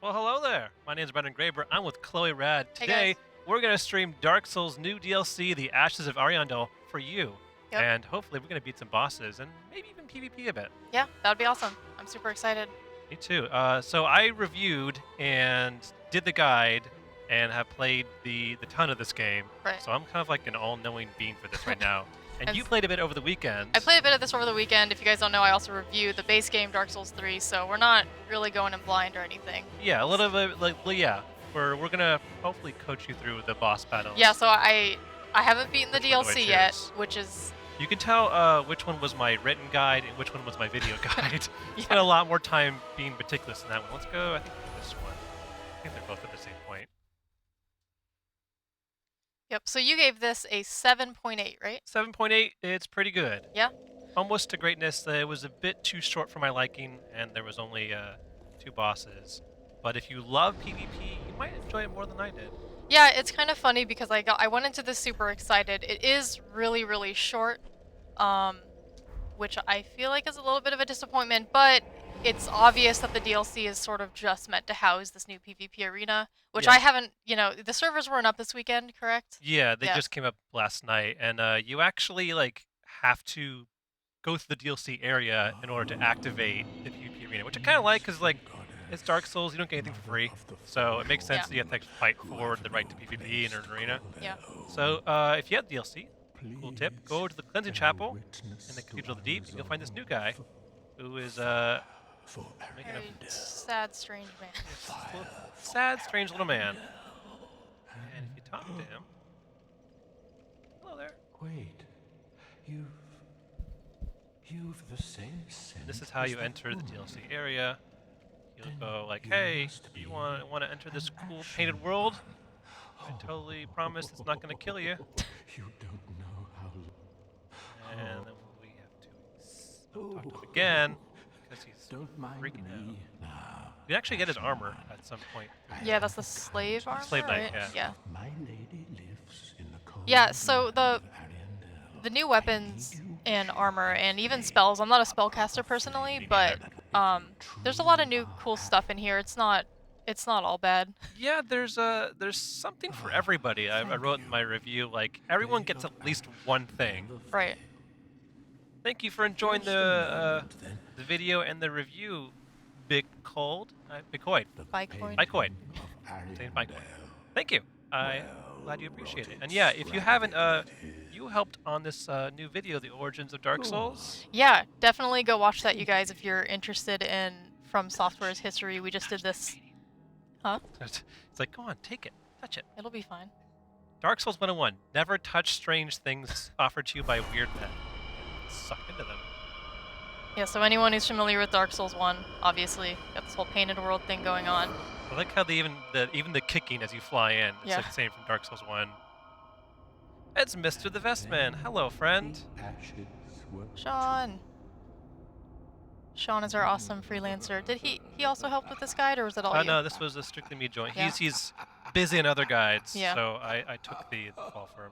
Well, hello there. My name is Brendan Graber. I'm with Chloi Rad. Hey, Today, guys. we're going to stream Dark Souls' new DLC, The Ashes of Ariandel, for you. Yep. And hopefully, we're going to beat some bosses and maybe even PvP a bit. Yeah, that would be awesome. I'm super excited. Me too. So I reviewed and did the guide and have played the ton of this game. Right. So I'm kind of like an all-knowing being for this right now. And And you played a bit over the weekend. I played a bit of this over the weekend. If you guys don't know, I also reviewed the base game Dark Souls 3, so we're not really going in blind or anything. Yeah, a little bit like yeah. We're gonna hopefully coach you through the boss battles. Yeah, so I haven't beaten the Which one do I DLC yet, choose? which is You can tell which one was my written guide and which one was my video guide. Yeah. Spent a lot more time being meticulous in that one. Let's go, I think, this one. I think they're both at the same point. Yep. So you gave this a 7.8, right? 7.8, it's pretty good. Yeah. Almost to greatness. It was a bit too short for my liking, and there was only 2 bosses. But if you love PvP, you might enjoy it more than I did. Yeah, it's kind of funny because I went into this super excited. It is really, really short, which I feel like is a little bit of a disappointment, but it's obvious that the DLC is sort of just meant to house this new PvP arena, which Yeah. I haven't, the servers weren't up this weekend, correct? Yeah, they Yeah. just came up last night, and you actually have to go through the DLC area in order to activate the PvP arena, which I kind of like because it's Dark Souls, you don't get anything for free, so it makes sense that you have to actually fight for the right to PvP in an arena. Yeah. So if you have DLC, cool tip, go to the Cleansing Chapel in the Cathedral of the Deep, and you'll find this new guy who is making Very a sad, strange man. sad, strange little man. And if you talk to him, hello there. Wait, you've the same scent. This is how you enter the DLC area. You'll go like, hey, do you want to enter this cool painted world? I totally promise it's not going to kill you. You don't know how. And then we have to talk to him again because he's Don't mind freaking out. me now. You actually get his armor at some point. Yeah, that's the slave armor, Slave knight, right? yeah. Yeah. My lady lives in the cold Yeah, so the of Ariandel. the new weapons and armor and even spells. I'm not a spellcaster personally, but there's a lot of new cool stuff in here. It's not all bad. Yeah, there's something for everybody. I wrote in my review, like, everyone gets at least one thing. Right. Thank you for enjoying the video and the review, Big Cold. Bicoid. Bitcoin. Bicoid. Saying Bicoid. Thank you. I'm glad you appreciate it. And yeah, if you haven't, you helped on this new video, The Origins of Dark Souls. Yeah, definitely go watch that, you guys, if you're interested in From Software's history. We just did this. Huh? It's like, go on, take it. Touch it. It'll be fine. Dark Souls 101. Never touch strange things offered to you by weird men. Suck into them. Yeah, so anyone who's familiar with Dark Souls 1, obviously, got this whole painted world thing going on. I like how even the kicking as you fly in, it's Yeah. like the same from Dark Souls 1. It's Mr. the Vestman. Hello, friend. Ashes were Sean is our awesome freelancer. Did he also help with this guide, or was it all you? No, this was a strictly me joint. Yeah. He's busy in other guides, Yeah. so I took the fall for him.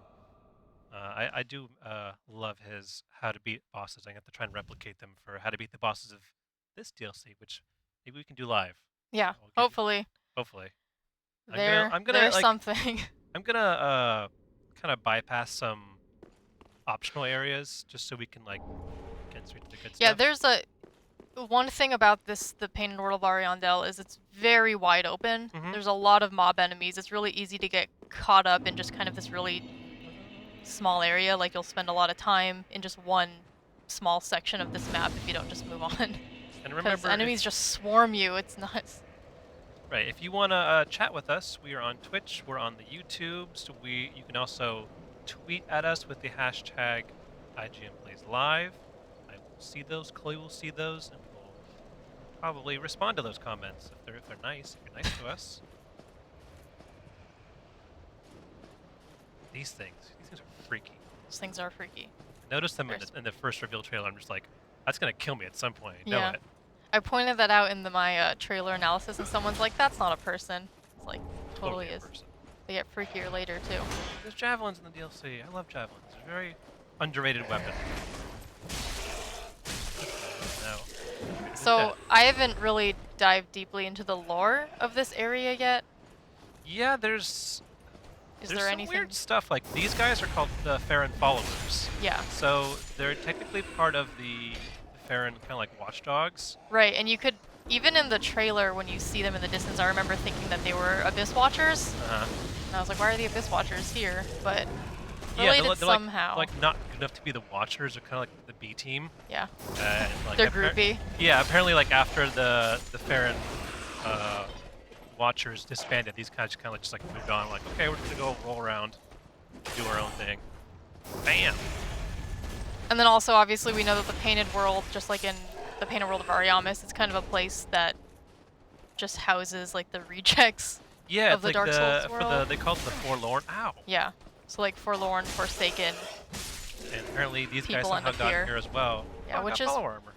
I do love his how to beat bosses. I have to try and replicate them for how to beat the bosses of this DLC, which maybe we can do live. Yeah, We'll get you- hopefully. Hopefully. I'm gonna, There's like, something. I'm gonna kind of bypass some optional areas just so we can get straight to the good Yeah, stuff. there's one thing about the painted world of Ariandel is it's very wide open. Mhm. There's a lot of mob enemies. It's really easy to get caught up in just kind of this really small area. Like, you'll spend a lot of time in just one small section of this map if you don't just move on. And Because remember, enemies just swarm you. It's nuts. right, if you want to chat with us, we are on Twitch, we're on the YouTube, so you can also tweet at us with the hashtag IGNPlaysLive. I will see those, Chloe will see those, and we'll probably respond to those comments if they're nice, if you're nice to us. These things are freaky. Those things are freaky. I noticed them in the first reveal trailer. I'm just like, that's gonna kill me at some point. I know Yeah. it. I pointed that out in my trailer analysis, and someone's like, "That's not a person." It's like, totally a is. person. They get freakier later too. There's javelins in the DLC. I love javelins. They're a very underrated weapon. No. So I haven't really dive deeply into the lore of this area yet? Yeah, there's Is there's there some anything? weird stuff. Like these guys are called the Farron followers. Yeah. So they're technically part of the Farron kind of like watchdogs. Right, and you could, even in the trailer when you see them in the distance, I remember thinking that they were Abyss Watchers. And I was like, why are the Abyss Watchers here? But Yeah, related they're somehow. like not good enough to be the Watchers. They're kind of like the B team. Yeah. Like They're groupie. Yeah, apparently like after the Farron Watchers disbanded, these guys kind of just like moved on. Like, okay, we're gonna go roll around, do our own thing. Bam. And then also, obviously, we know that the Painted World, just like in the Painted World of Ariamis, it's kind of a place that just houses like the rejects Yeah, of it's the like Dark Souls world. they call it the Forlorn. Ow. Yeah. So like Forlorn, Forsaken. And apparently these guys People somehow end up got here. here as well. Yeah, Oh, which got is- follower armor.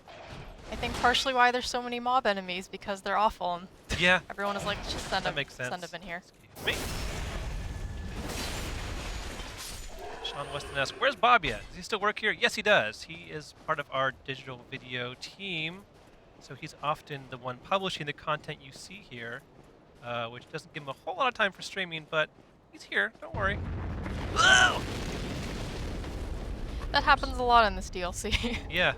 I think partially why there's so many mob enemies, because they're awful and Yeah, everyone is like, just send that them, makes sense. send them in here. Me. Sean Weston asks, where's Bob yet? Does he still work here? Yes, he does. He is part of our digital video team, so he's often the one publishing the content you see here, which doesn't give him a whole lot of time for streaming, but he's here. Don't worry. Whoa! That happens a lot in this DLC. Yeah,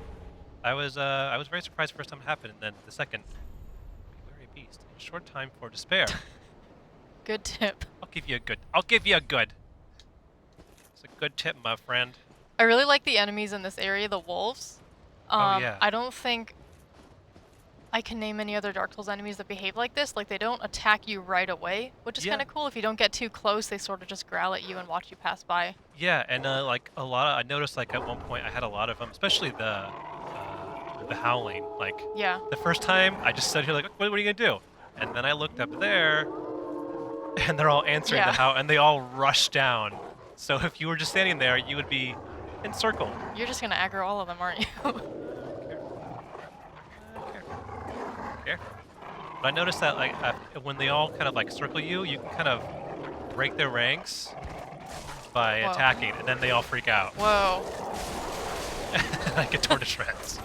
I was very surprised the first time it happened, and then the second, beware a beast. Short time for despair. Good tip. I'll give you a good. It's a good tip, my friend. I really like the enemies in this area, the wolves. Oh, yeah. I don't think I can name any other Dark Souls enemies that behave like this. Like, they don't attack you right away, which is Yeah. kind of cool. If you don't get too close, they sort of just growl at you and watch you pass by. Yeah, and like a lot of, I noticed like at one point I had a lot of them, especially the howling. Like Yeah. the first time I just stood here like, what are you gonna do? And then I looked up there, and they're all answering Yeah. the howl, and they all rush down. So if you were just standing there, you would be encircled. You're just going to aggro all of them, aren't you? Careful. But I noticed that like when they all kind of like circle you, you can kind of break their ranks by Whoa. attacking, and then they all freak out. Whoa. I get torn to shreds.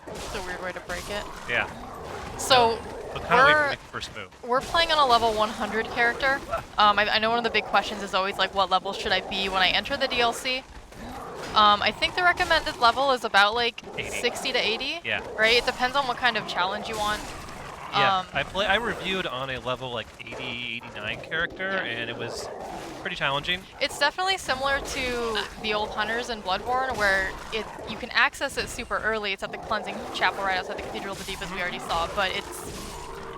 That's a weird way to break it. Yeah. So, So kind of wait for we're, me to first move. we're playing on a level 100 character. I know one of the big questions is always like, what level should I be when I enter the DLC? I think the recommended level is about like 80. 60 to 80. Yeah. Right? It depends on what kind of challenge you want. Yeah, I reviewed on a level like 80, 89 character, Yeah. and it was pretty challenging. It's definitely similar to the old Hunters in Bloodborne, where you can access it super early. It's at the cleansing chapel right outside the Cathedral of the Deep, as we already saw, but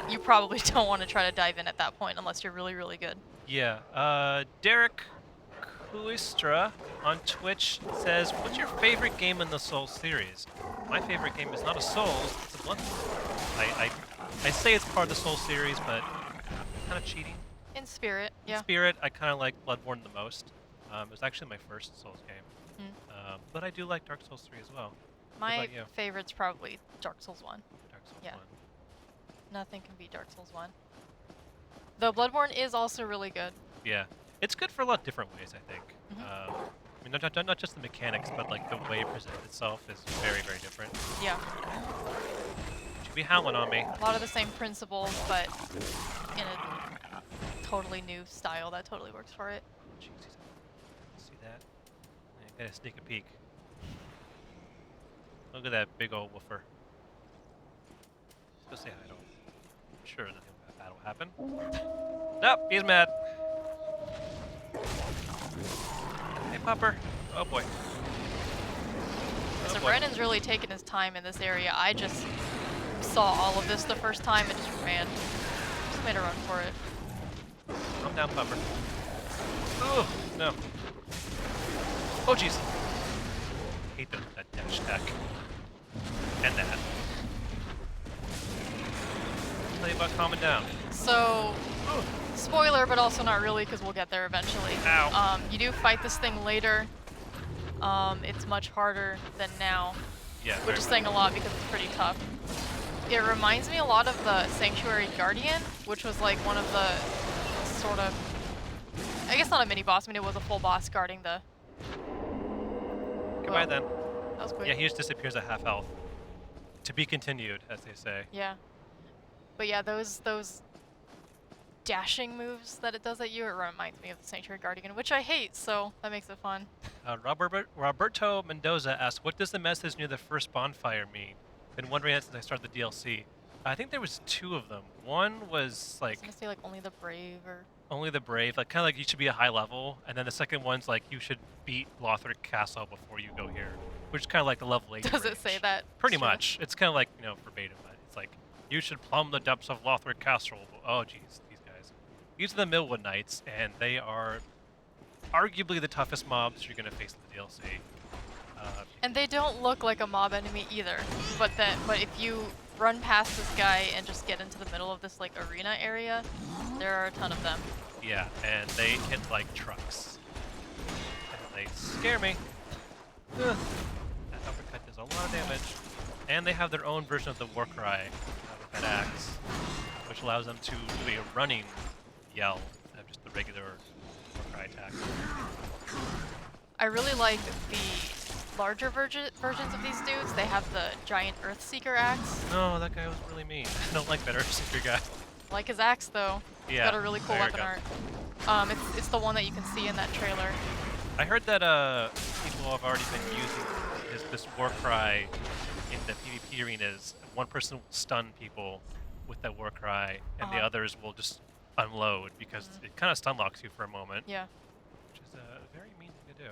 you probably don't want to try to dive in at that point unless you're really, really good. Yeah. Derek Kuistra on Twitch says, what's your favorite game in the Souls series? My favorite game is not a Souls, it's a Bloodborne. I say it's part of the Souls series, but kind of cheating. In spirit, In yeah. spirit, I kind of like Bloodborne the most. It was actually my first Souls game. Mm. But I do like Dark Souls 3 as well. My about you? favorite's probably Dark Souls 1. Dark Souls Yeah. 1. Nothing can beat Dark Souls 1. Though Bloodborne is also really good. Yeah. It's good for a lot of different ways, I think. Mhm. I mean, not just the mechanics, but like the way it presents itself is very, very different. Yeah. Should be howling on me. A lot of the same principles, but in a totally new style that totally works for it. Jeez, see that? I gotta sneak a peek. Look at that big old woofer. Let's go say hi to him. I'm sure nothing bad will happen. Nope, he's mad. Hey, Pupper. Oh boy. So boy. Brandon's really taken his time in this area. I just saw all of this the first time and just ran. Just made a run for it. Calm down, Pupper. Oh, no. Oh, jeez. Hate that dash attack. And that. Tell you about calming down. So, spoiler, but also not really, because we'll get there eventually. Ow. You do fight this thing later. It's much harder than now, Yeah. which very is much. saying a lot because it's pretty tough. It reminds me a lot of the Sanctuary Guardian, which was like one of the sort of, I guess not a mini boss, I mean it was a full boss guarding the... Goodbye Whoa, then. That was quick. Yeah, he just disappears at half health. To be continued, as they say. Yeah. But yeah, those dashing moves that it does at you, it reminds me of the Sanctuary Guardian, which I hate, so that makes it fun. Roberto Mendoza asked, "What does the message near the first bonfire mean?" Been wondering that since I started the DLC. I think there was 2 of them. One was I like was gonna say like only the brave or only the brave, like kind of like you should be a high level, and then the second one's like you should beat Lothric Castle before you go here, which is kind of like the level 8. does it say range. that? Pretty Sure. much. It's kind of like verbatim. But it's like you should plumb the depths of Lothric Castle. Oh jeez, these guys. These are the Millwood Knights, and they are arguably the toughest mobs you're gonna face in the DLC. And they don't look like a mob enemy either. But if you run past this guy and just get into the middle of this like arena area, there are a ton of them. Yeah, and they hit like trucks. And they scare me. Ugh. That uppercut does a lot of damage. And they have their own version of the war cry with that axe, which allows them to do a running yell instead of just the regular war cry attack. I really like the larger versions of these dudes. They have the giant Earthseeker axe. No, that guy was really mean. I don't like that Earthseeker guy. I like his axe though. Yeah, It's got a really cool there weapon you go. art. It's the one that you can see in that trailer. I heard that people have already been using this war cry in the PvP arenas. One person will stun people with that war cry, and the others will just unload because it kind of stun locks you for a moment. Yeah. Which is a very mean thing to do.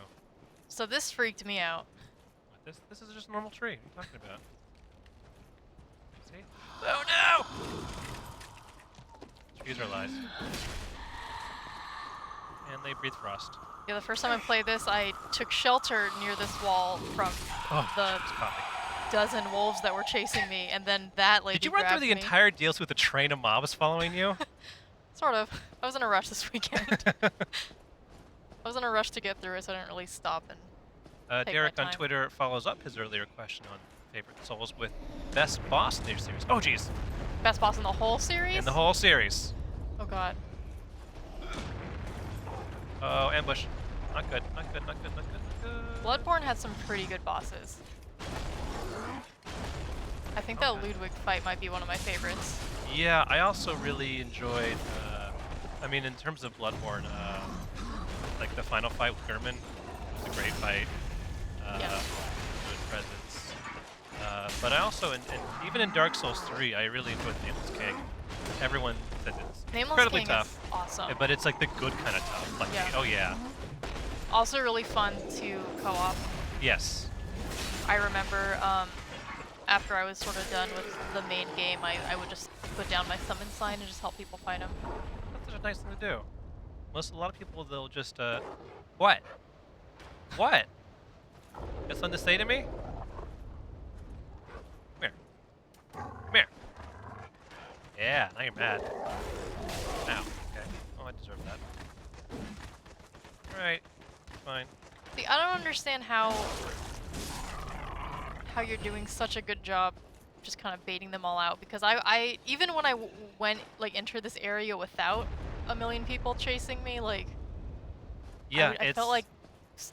So this freaked me out. What, this is just a normal tree. What are you talking about? See? Oh no! Trees are lies. And they breathe frost. Yeah, the first time I played this, I took shelter near this wall from the It's coughing. dozen wolves that were chasing me, and then that lady Did you run through grabbed the me. entire DLC with a train of mobs following you? Sort of. I was in a rush this weekend. I was in a rush to get through it, so I didn't really stop and take Derek my on time. Twitter follows up his earlier question on favorite souls with best boss in your series. Oh jeez, Best boss in the whole series? in the whole series. Oh god. Oh, ambush. Not good, not good, not good, not good, not good. Bloodborne had some pretty good bosses. I think that Ludwig fight might be one of my favorites. Yeah, I also really enjoyed, I mean, in terms of Bloodborne, like the final fight with German was a great fight. Yeah. Good presence. But I also, even in Dark Souls 3, I really enjoyed Nameless King. Everyone said it's Nameless incredibly King tough. is awesome. But it's like the good kind of tough. Like, Yeah. oh yeah. Also really fun to co-op. Yes. I remember after I was sort of done with the main game, I would just put down my summon sign and just help people fight him. That's such a nice thing to do. A lot of people, they'll just, what? What? Got something to say to me? Come here. Come here. Yeah, now you're mad. Now, okay. Oh, I deserve that. Alright, fine. See, I don't understand how you're doing such a good job just kind of baiting them all out, because I even when I went like entered this area without a million people chasing me, like Yeah, I felt like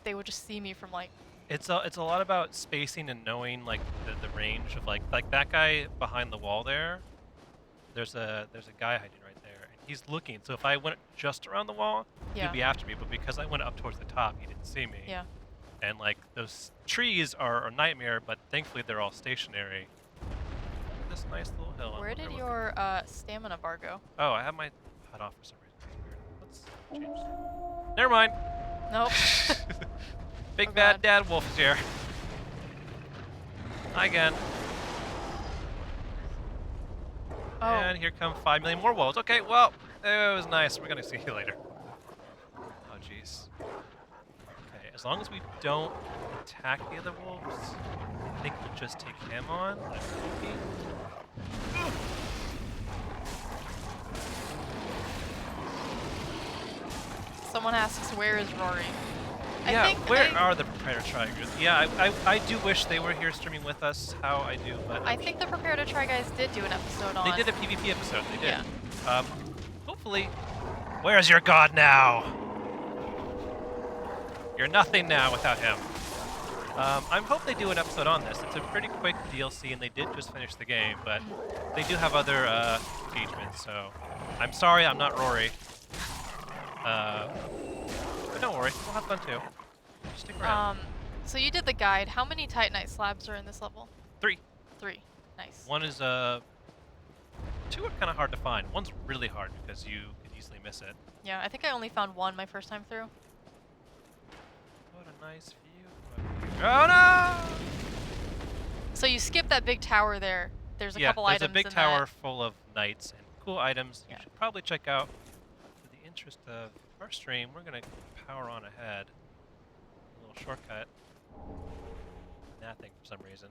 they would just see me from like it's a lot about spacing and knowing like the range of like that guy behind the wall there. There's a guy hiding right there, and he's looking. So if I went just around the wall, Yeah. he'd be after me. But because I went up towards the top, he didn't see me. yeah. And like those trees are a nightmare, but thankfully they're all stationary. Look at this nice little hill. I Where wonder did what your stamina bar go? Oh, I have my HUD off for some reason. Let's change that. Never mind. Nope. Big Oh, bad God. dad wolf is here. Hi again. Oh, And here come 5 million more wolves. Okay, well, it was nice. We're gonna see you later. Oh, jeez. Okay, as long as we don't attack the other wolves, I think we'll just take him on. Like, okay. someone asks, where is Rory? Yeah, I think where are the Prepare to Try guys? Yeah, I do wish they were here streaming with us. How I do, but I think the Prepare to Try guys did do an episode on. they did a PvP episode. They did. Yeah. Hopefully. Where's your god now? You're nothing now without him. I hope they do an episode on this. It's a pretty quick DLC, and they did just finish the game, but they do have other engagements, so I'm sorry I'm not Rory. But don't worry, we'll have fun too. Just stick around. So you did the guide. How many Titanite slabs are in this level? 3. 3. Nice. One is, 2 are kind of hard to find. One's really hard because you could easily miss it. Yeah, I think I only found one my first time through. What a nice view. Oh no! So you skip that big tower there. There's a couple items there's a big in tower that. full of knights and cool items you Yeah. should probably check out. For the interest of our stream, we're going to power on ahead. A little shortcut. Nothing for some reason.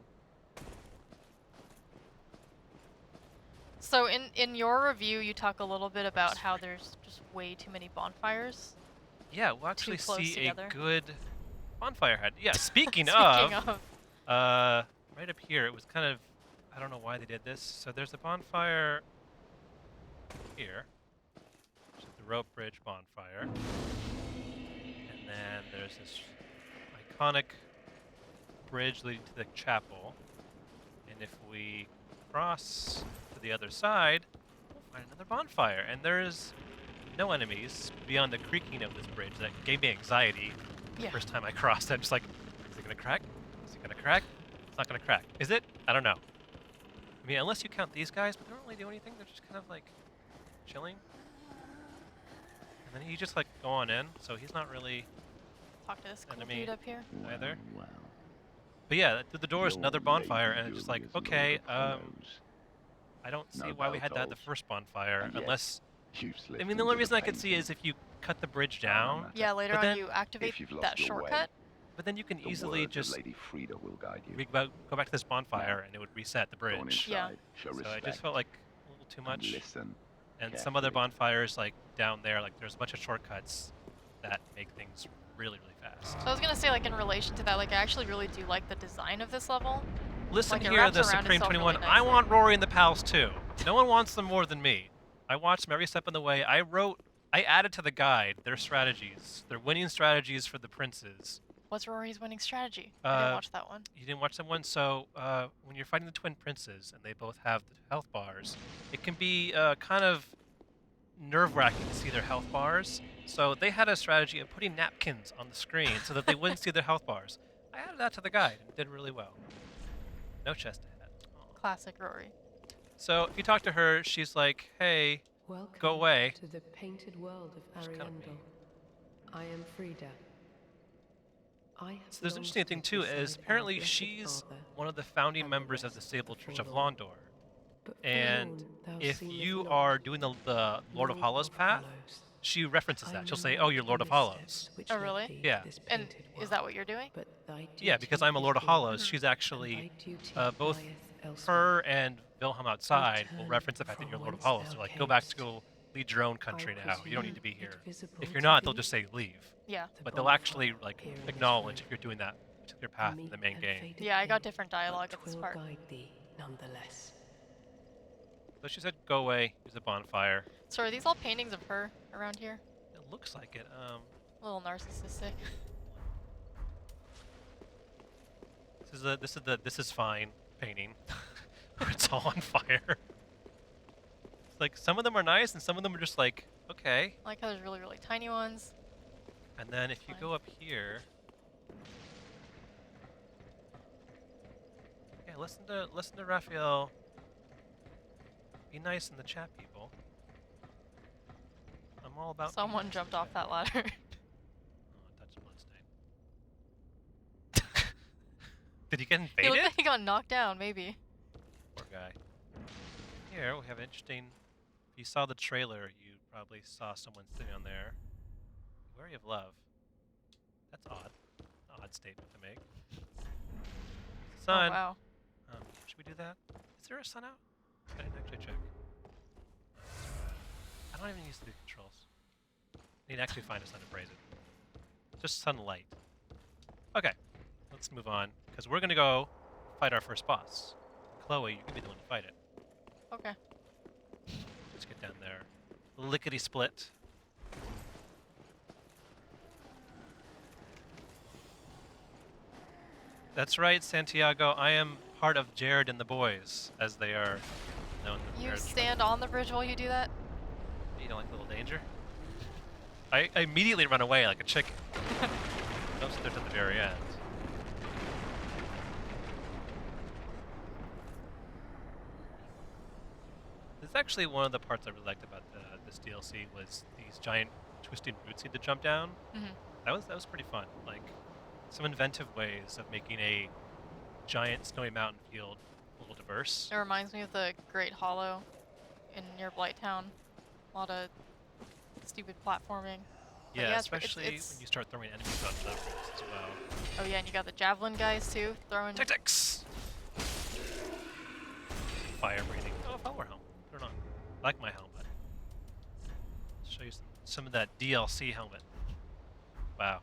So in your review, you talk a little bit about how there's just way too many bonfires. Yeah, we'll actually close see together. a good bonfire head. Yeah, speaking, Speaking of, of, right up here, it was kind of, I don't know why they did this. So there's a bonfire here. Which is the rope bridge bonfire. And then there's this iconic bridge leading to the chapel. And if we cross to the other side, we'll find another bonfire. And there's no enemies beyond the creaking of this bridge that gave me anxiety the yeah. first time I crossed. I'm just like, is it gonna crack? Is it gonna crack? It's not gonna crack. Is it? I don't know. I mean, unless you count these guys, but they don't really do anything. They're just kind of like chilling. And then you just like go on in, so he's not really Talk to this cool enemy dude up here. either. But yeah, through the door is another bonfire, and it's just like, okay, I don't see why we had that at the first bonfire, unless... I mean, the only reason I could see is if you cut the bridge down, Yeah, later But on then you activate you've lost that your way, shortcut. but then you can easily just Lady Frida will guide you. go back to this bonfire, and it would reset the Go on bridge. Yeah. inside, show So I respect, just felt like a little too and much. listen. And some other carefully. bonfires, like down there, like there's a bunch of shortcuts that make things really, really fast. So I was gonna say, like in relation to that, like I actually really do like the design of this level. Listen like, it here, wraps the around Supreme itself 21. really I nicely. want Rory and the Pals too. No one wants them more than me. I watched them every step of the way. I added to the guide their strategies, their winning strategies for the princes. What's Rory's winning strategy? I didn't watch that one. You didn't watch that one? So when you're fighting the twin princes and they both have the health bars, it can be kind of nerve-wracking to see their health bars. So they had a strategy of putting napkins on the screen so that they wouldn't see their health bars. I added that to the guide and it did really well. No chest ahead. Aw. Classic Rory. So if you talk to her, she's like, hey, Welcome go away. to the painted world of It's kinda Ariandel. mean. I am Frida. I have So there's an long interesting thing stood too is beside our apparently blessed she's Father, one of the founding and members the of the rest Sable Church of forlorn. Londor. but And forlorn thou if seemest you not, are doing the Lord of Hollows path, Hollows. she references I that. She'll know say, not "Oh, you're Lord the of Hollows." missteps which Oh, led really? thee Yeah. to this And painted is that world, what you're doing? but thy Yeah, because duty I'm a is Lord of here, Hollows. Mhm. She's and actually thy duty both lieth elsewhere. her and Wilhelm outside will Return reference the fact that from you're Lord of whence Hollows. thou They're like, go back to camest. go lead your own country I now. You don't need presume to be it here. visible If you're to not, they'll thee, just say leave. Yeah. the But they'll bonfire actually like here in this acknowledge room. if you're doing that particular path in the main and game. faded Yeah, I got thing, different dialogue but at this 'twill part. guide thee nonetheless. So she said, go away, use a bonfire. So are these all paintings of her around here? It looks like it. A little narcissistic. This is fine painting. Where it's all on fire. It's like some of them are nice and some of them are just like, okay. I like how there's really, really tiny ones. And then if you Fine. go up here, yeah, listen to Raphael. Be nice in the chat, people. I'm all about. being Someone nice in jumped the off chat. that ladder. Oh, I touched a bloodstain. Did he get He looked invaded? like he got knocked down, maybe. Poor guy. Here we have an interesting. If you saw the trailer, you probably saw someone sitting on there. Wary of love. That's odd. Odd statement to make. Sun. Oh, wow. Should we do that? Is there a sun out? I didn't actually check. I don't even use the controls. I need to actually find a sun and praise it. Just sunlight. Okay, let's move on, because we're gonna go fight our first boss. Chloi, you can be the one to fight it. Okay. Let's get down there. Lickety split. That's right, Santiago. I am part of Jared and the boys, as they are known. In the You marriage. stand on the bridge while you do that? You don't like a little danger? I immediately run away like a chicken. Don't sit there to the very end. This is actually one of the parts I really liked about this DLC was these giant twisting roots you had to jump down. Mm-hmm. That was pretty fun. Like some inventive ways of making a giant snowy mountain field a little diverse. It reminds me of the Great Hollow in near Blighttown. A lot of stupid platforming. But Yeah, yeah, especially it's when you start throwing enemies out the roots as well. Oh yeah, and you got the javelin guys too, throwing. Tactics! Fire breathing. Oh, power helmet. Turn on. I like my helmet. Show you some of that DLC helmet. Wow,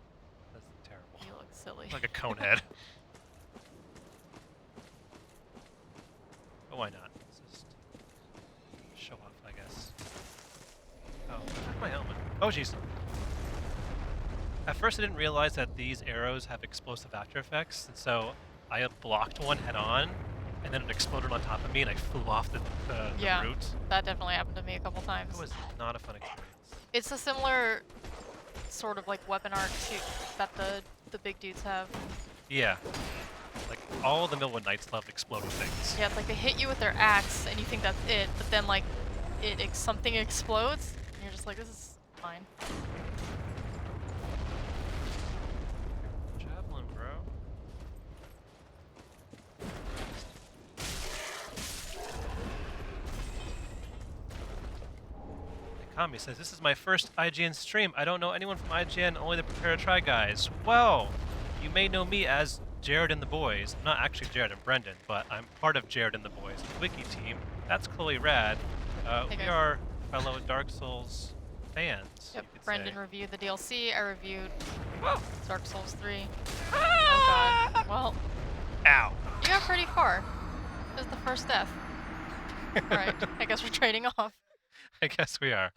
that's terrible. You look silly. Like a cone head. But why not? Let's just show off, I guess. Oh, where's my helmet? Oh, jeez. At first, I didn't realize that these arrows have explosive after effects, and so I blocked one head on, and then it exploded on top of me, and I flew off the Yeah. root. That definitely happened to me a couple times. It was not a fun experience. It's a similar sort of like weapon arc too that the big dudes have. Yeah. Like, all the Millwood Knights love exploding things. Yeah, it's like they hit you with their axe and you think that's it, but then like something explodes and you're just like, this is fine. Javelin, bro. Kami says, this is my first IGN stream. I don't know anyone from IGN, only the Prepare to Try guys. Well, you may know me as Jared and the Boys. I'm not actually Jared and Brendan, but I'm part of Jared and the Boys, the wiki team. That's Chloi Rad. Hey We guys. are fellow Dark Souls fans. Yep, you could Brendan say. reviewed the DLC, I reviewed Whoa. Dark Souls 3. Oh god. Well, Ow. you got pretty far. This is the first death. Alright, I guess we're trading off. I guess we are.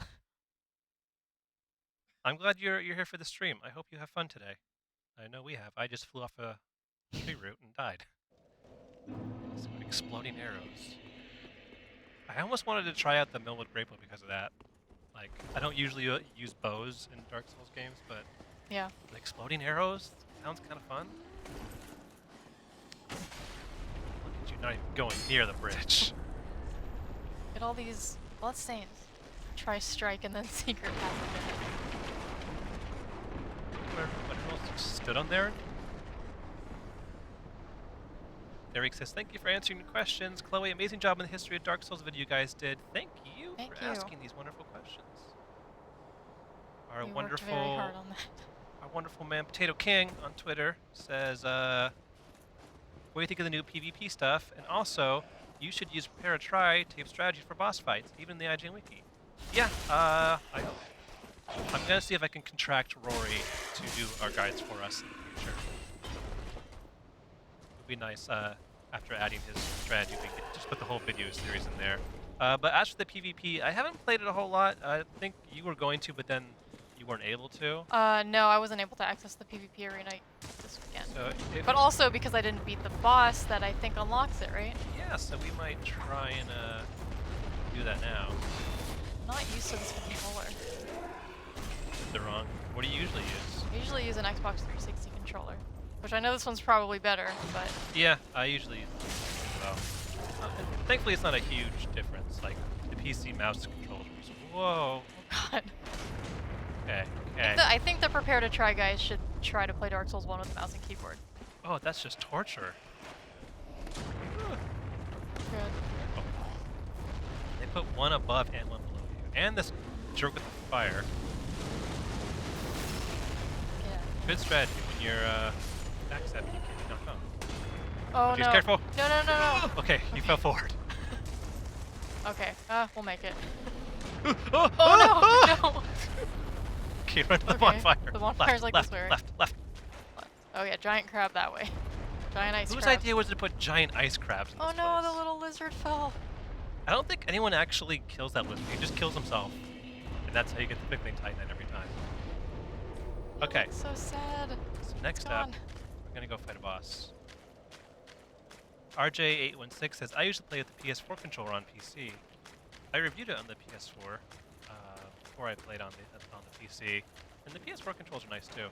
I'm glad you're here for the stream. I hope you have fun today. I know we have. I just flew off a tree root and died. Some exploding arrows. I almost wanted to try out the Millwood Grapple because of that. Like, I don't usually use bows in Dark Souls games, but Yeah. the exploding arrows sounds kind of fun. Look at you not even going near the bridge. Get all these bloodstains. Try strike and then secret passage. What else stood on there? Eric says, thank you for answering the questions. Chloe, amazing job in the history of Dark Souls video you guys did. Thank you Thank for you. asking these wonderful questions. Our You worked very hard on that. our wonderful man Potato King on Twitter says, what do you think of the new PvP stuff? And also, you should use Prepare to Try tape strategy for boss fights, even in the IGN wiki. Yeah, I'm gonna see if I can contract Rory to do our guides for us in the future. It would be nice, after adding his strategy, we could just put the whole video series in there. But as for the PvP, I haven't played it a whole lot. I think you were going to, but then you weren't able to. No, I wasn't able to access the PvP arena this weekend. So if, But also because I didn't beat the boss that I think unlocks it, right? yeah, so we might try and do that now. I'm not used to this controller. They're wrong. What do you usually use? I usually use an Xbox 360 controller, which I know this one's probably better, but Yeah, I usually use it as well. Thankfully, it's not a huge difference. Like the PC mouse controls. Whoa. oh god. Okay. Okay. I think the Prepare to Try guys should try to play Dark Souls 1 with a mouse and keyboard. Oh, that's just torture. Good. They put one above and one below you, and this jerk with the fire. Yeah. Good strategy when you're backstabbing. You can't be knocked off. Oh Jeez, no. careful. No, no, no, no. Okay, you fell forward. Okay, we'll make it. Oh Oh no, no. Okay, run to the Okay, bonfire. the bonfire's left, like left, this way, right? left, left. Oh yeah, giant crab that way. Giant ice Whose crab. idea was to put giant ice crabs in Oh this no, place? the little lizard fell. I don't think anyone actually kills that lizard. He just kills himself. And that's how you get the Pickling Titanite every time. He Okay, looks so sad. so next It's up, gone. we're gonna go fight a boss. RJ816 says, I usually play with the PS4 controller on PC. I reviewed it on the PS4 before I played on the PC, and the PS4 controls are nice too.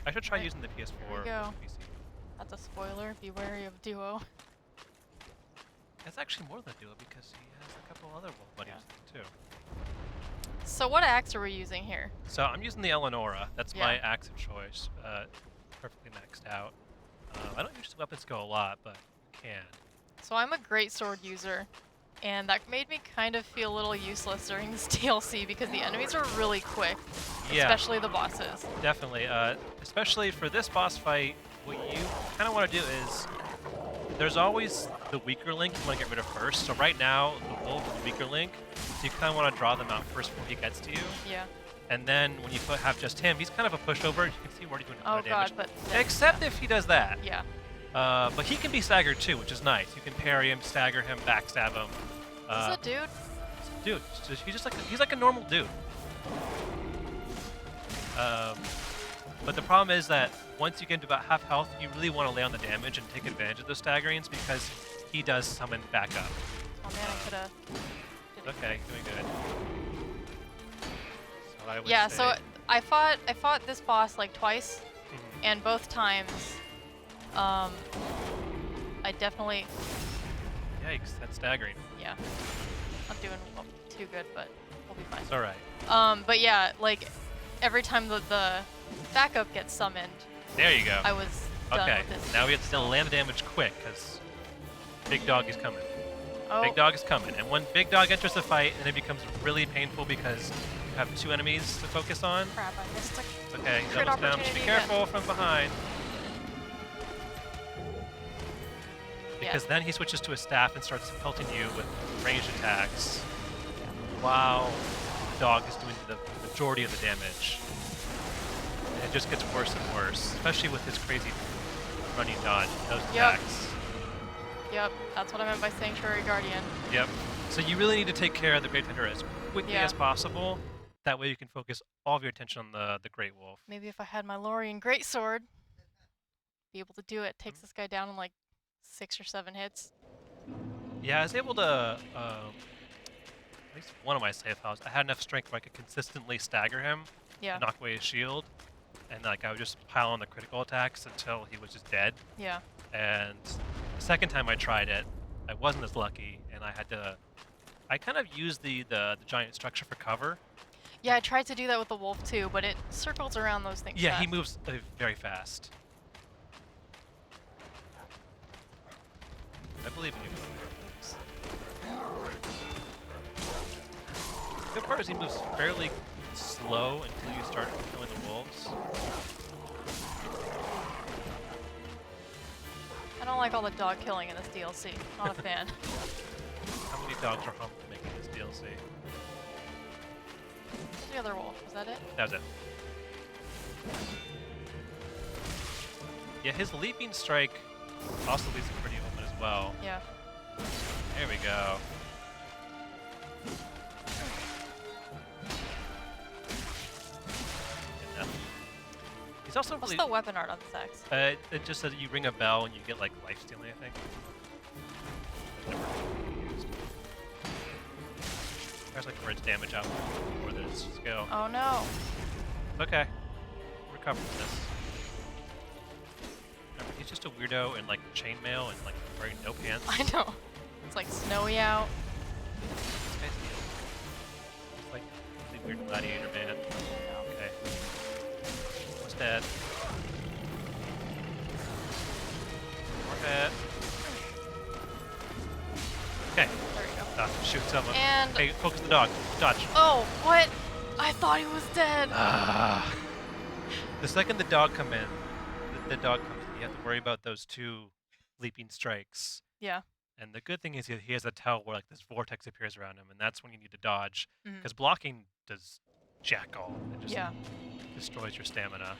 I should try Right. using the PS4 There we go. on the PC. That's a spoiler. Be wary of Duo. It's actually more than a duo because he has a couple other wolf buddies too. So what axe are we using here? So I'm using the Eleonora. That's Yeah. my axe of choice. Perfectly maxed out. I don't use weapon skill a lot, but can. So I'm a great sword user, and that made me kind of feel a little useless during this DLC because the enemies are really quick, Yeah, especially the bosses. definitely. Especially for this boss fight, what you kind of want to do is there's always the weaker link you want to get rid of first. So right now, the wolf is the weaker link, so you kind of want to draw them out first before he gets to you. Yeah. And then when you have just him, he's kind of a pushover. You can see where he's doing a ton Oh of damage. god, but Except if he does that. yeah. But he can be staggered too, which is nice. You can parry him, stagger him, backstab him. Is this a dude? Dude, he's like a normal dude. But the problem is that once you get into about half health, you really want to lay on the damage and take advantage of those staggerings because he does summon back up. Oh man, I could have. Okay, doing good. So I would Yeah. say, So I fought this boss like twice, Mhm. and both times, I definitely, Yikes, that's staggering. yeah, not doing too good, but we'll be fine. It's alright. But yeah, like every time the backup gets summoned, There you go. I was done Okay, with this. now we have to land the damage quick because Big Dog is coming. Oh, Big Dog is coming. And when Big Dog enters the fight, then it becomes really painful because you have two enemies to focus on. crap! I missed a It's okay, Crit doubles down. Just be opportunity careful from behind. Yeah. Because then he switches to a staff and starts pelting you with ranged attacks. While the dog is doing the majority of the damage. And it just gets worse and worse, especially with his crazy running dodge, those Yep. attacks. Yep, that's what I meant by Sanctuary Guardian. Yep. So you really need to take care of the Great Tender as quickly Yeah. as possible. That way you can focus all of your attention on the Great Wolf. Maybe if I had my Lorien Greatsword, be able to do it. Takes this guy down in like 6 or 7 hits. Yeah, I was able to, at least one of my save files, I had enough strength where I could consistently stagger him, Yeah, knock away his shield, and like I would just pile on the critical attacks until he was just dead. yeah. And the second time I tried it, I wasn't as lucky, and I kind of used the giant structure for cover. Yeah, I tried to do that with the wolf too, but it circles around those things. Yeah, he fast. moves very fast. I believe in you. The good part is he moves fairly slow until you start killing the wolves. I don't like all the dog killing in this DLC. Not a fan. How many dogs are home to making this DLC? Who's the other wolf? Was that it? That was it. Yeah, his leaping strike also leaves him pretty open as well. Yeah. There we go. Good enough. He's also What's really. the weapon art on this axe? It just says you ring a bell and you get like life stealing, I think. I've never used. There's like where it's damage out before there's skill. Oh no. Okay. Recover from this. Remember, he's just a weirdo in like chainmail and like wearing no pants. I know. It's like snowy out. This guy's he's like the weird gladiator man. Okay. Almost dead. More hit. Okay. There you go. Shoot someone. And Hey, focus the dog. Dodge. oh, what? I thought he was dead. Ah. The second the dog come in, the dog comes in, you have to worry about those two leaping strikes. Yeah. And the good thing is he has a tell where like this vortex appears around him, and that's when you need to dodge. Mhm. Because blocking does jack all. It just Yeah. destroys your stamina.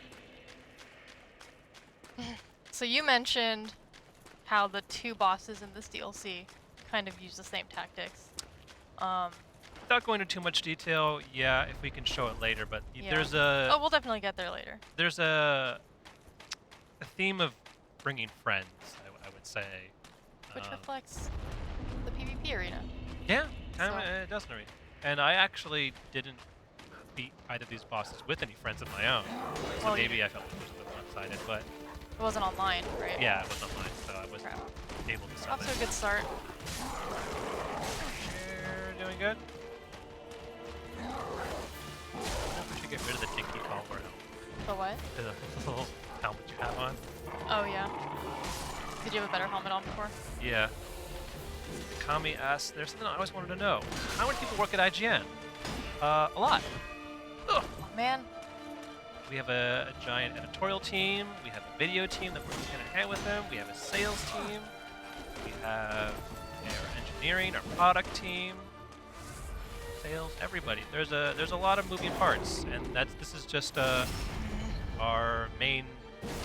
So you mentioned how the two bosses in this DLC kind of use the same tactics. Without going into too much detail, yeah, if we can show it later, but Yeah. there's Oh, we'll definitely get there later. there's a theme of bringing friends, I would say. which reflects the PvP arena. Yeah, kind of So- it does already. And I actually didn't beat either of these bosses with any friends of my own, so Well, maybe I felt like it was a little one-sided. But It wasn't online, right? yeah, it was online, so I wasn't Crap. able to sell Off to a it. good start. You're doing good. I wonder if we should get rid of the dinky collar helmet. The what? The little helmet you have on. Oh, yeah. Did you have a better helmet on before? Yeah. Kami asks, there's something I always wanted to know. How many people work at IGN? A lot. Ugh. Oh, man. We have a giant editorial team. We have a video team that works hand in hand with them. We have a sales team. We have our engineering, our product team, sales, everybody. There's a lot of moving parts, and this is just our main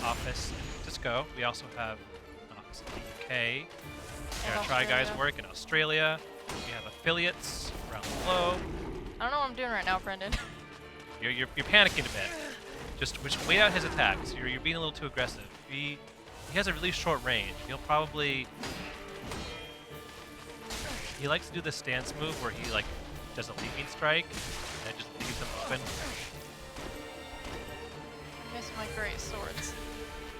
office in Francisco. We also have an office in the UK. And Our Try Guys Australia. work in Australia. We have affiliates around the globe. I don't know what I'm doing right now, Brendan. You're panicking a bit. Just wait out his attacks. You're being a little too aggressive. He has a really short range. He'll probably he likes to do the stance move where he like does a leaping strike and it just leaves him open. Miss my great swords.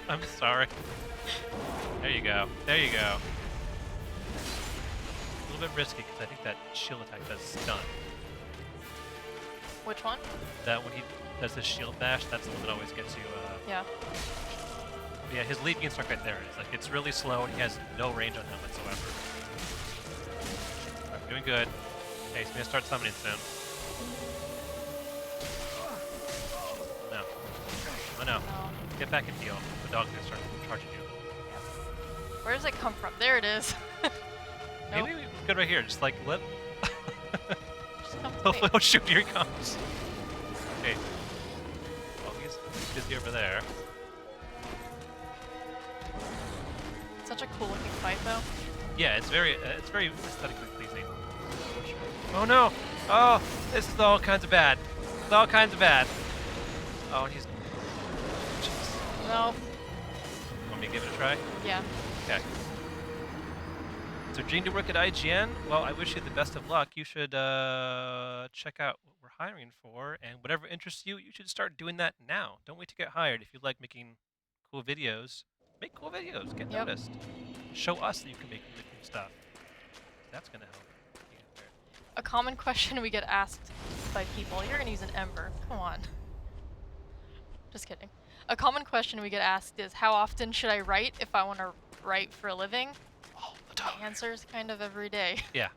I'm sorry. There you go. There you go. A little bit risky because I think that shield attack does stun. Which one? That when he does the shield bash, that's the one that always gets you. Yeah. Yeah, his leaping strike right there is like it's really slow and he has no range on him whatsoever. I'm doing good. Okay, he's gonna start summoning soon. No. Oh no. No. Get back and heal. The dog's gonna start charging you. Where does it come from? There it is. Nope. Maybe we could right here. Just like let. Just come to me. Hopefully he'll shoot. Here he comes. Okay. Well, he's busy over there. Such a cool looking fight, though. Yeah, it's very aesthetically pleasing. Oh no! Oh, this is all kinds of bad. It's all kinds of bad. Oh, and he's. Jeez. No. Want me to give it a try? Yeah. Okay. So, Gene, to work at IGN? Well, I wish you the best of luck. You should check out what we're hiring for, and whatever interests you, you should start doing that now. Don't wait to get hired. If you like making cool videos, make cool videos. Get Yep. noticed. Show us that you can make really cool stuff. That's gonna help. You get there. A common question we get asked by people. You're gonna use an ember. Come on. Just kidding. A common question we get asked is, how often should I write if I want to write for a living? All the My time. answer is kind of every day. Yeah.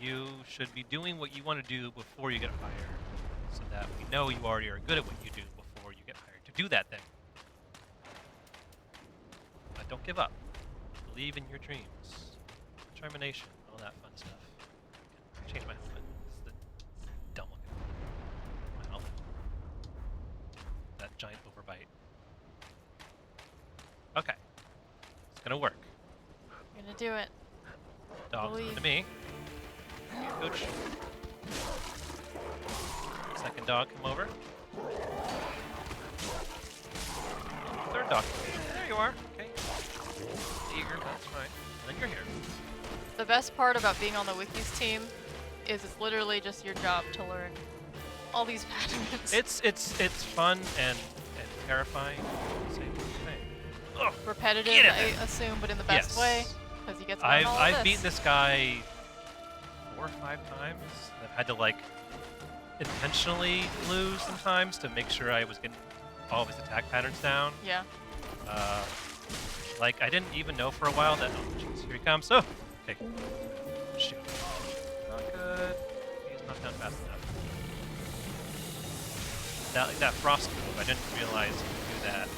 You should be doing what you want to do before you get hired, so that we know you already are good at what you do before you get hired to do that thing. But don't give up. Believe in your dreams. Determination, all that fun stuff. Change my helmet. This is the dumb looking my helmet. That giant overbite. Okay. It's gonna work. I'm gonna do it. Dog's Believe. to me. Here, coach. Second dog, come over. Third dog. There you are. Okay. Eager, that's fine. And then you're here. The best part about being on the Wikis team is it's literally just your job to learn all these patterns. It's fun and terrifying. at the Same thing. Ugh. repetitive, Get in I there. assume, but in the best Yes. way, because you get to learn all of I've this. beaten this guy 4 or 5 times. I've had to like intentionally lose sometimes to make sure I was getting all of his attack patterns down. Yeah. Like I didn't even know for a while that. Oh, jeez, here he comes. Oh, okay. Shoot. Not good. He's not down fast enough. That frost move, I didn't realize he could do that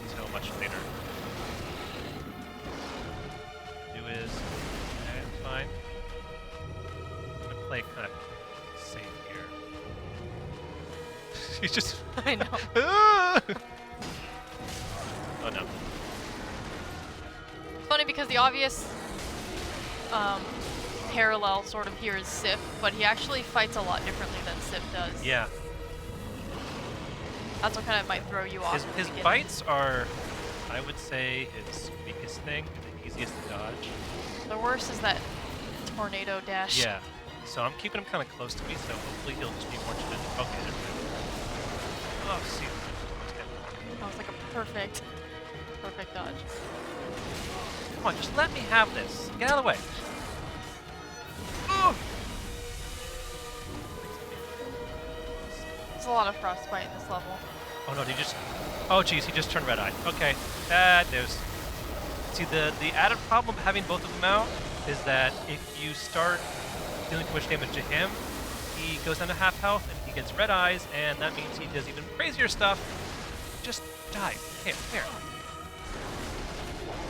until much later. Do is okay, it's fine. I'm gonna play kind of safe here. He's just. I know. Oh no. It's funny because the obvious parallel sort of here is Sif, but he actually fights a lot differently than Sif does. Yeah. That's what kind of might throw you off. His at the beginning. bites are I would say his weakest thing, the easiest to dodge. The worst is that tornado dash. Yeah. So I'm keeping him kind of close to me, so hopefully he'll just be more gentle. Okay, there we go. Oh, see. That was like a perfect dodge. Come on, just let me have this. Get out of the way. Oh! There's a lot of frostbite in this level. Oh no, did he just... Oh geez, he just turned red-eyed. Okay, bad news. See, the added problem of having both of them out is that if you start dealing too much damage to him, he goes down to half health and he gets red eyes, and that means he does even crazier stuff. Just die. Here.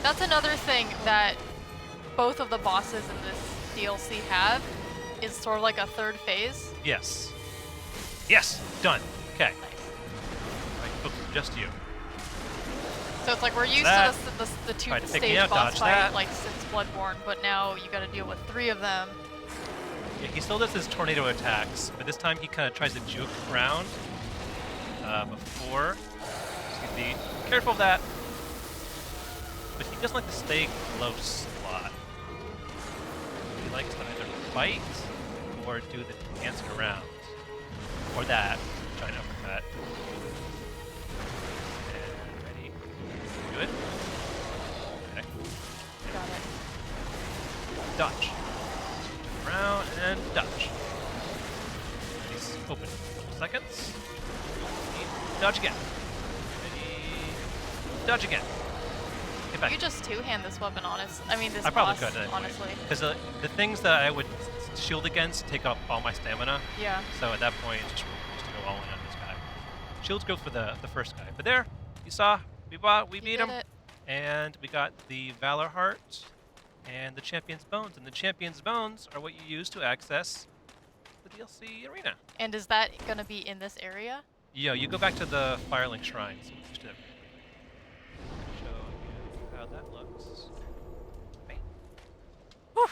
That's another thing that both of the bosses in this DLC have, is sort of like a third phase. Yes. Yes! Done. Okay. Nice. Right, focus just you. So it's like we're used That. to the Tried to take me two-stage out, boss dodge fight that. like since Bloodborne, but now you gotta deal with 3 of them. Yeah, he still does his tornado attacks, but this time he kind of tries to juke around before. So be careful of that. But he doesn't like to stay close a lot. He likes to either fight or do the dancing around. Or that. Trying to uppercut. And ready. Do it. Okay. Got it. Dodge. Around and dodge. He's open. Couple seconds. Dodge again. Ready. Dodge again. Get back. You just two-hand this weapon, this I probably boss, could anyway. honestly. Because the things that I would shield against take up all my stamina. Yeah. So at that point, just go all in on this guy. Shields go for the first guy. But there, you saw, we beat him. It. And we got the Valor Heart and the Champion's Bones. And the Champion's Bones are what you use to access the DLC arena. And is that gonna be in this area? Yo, you go back to the Firelink Shrine. So let's do that. Show you how that looks. Right. Whew.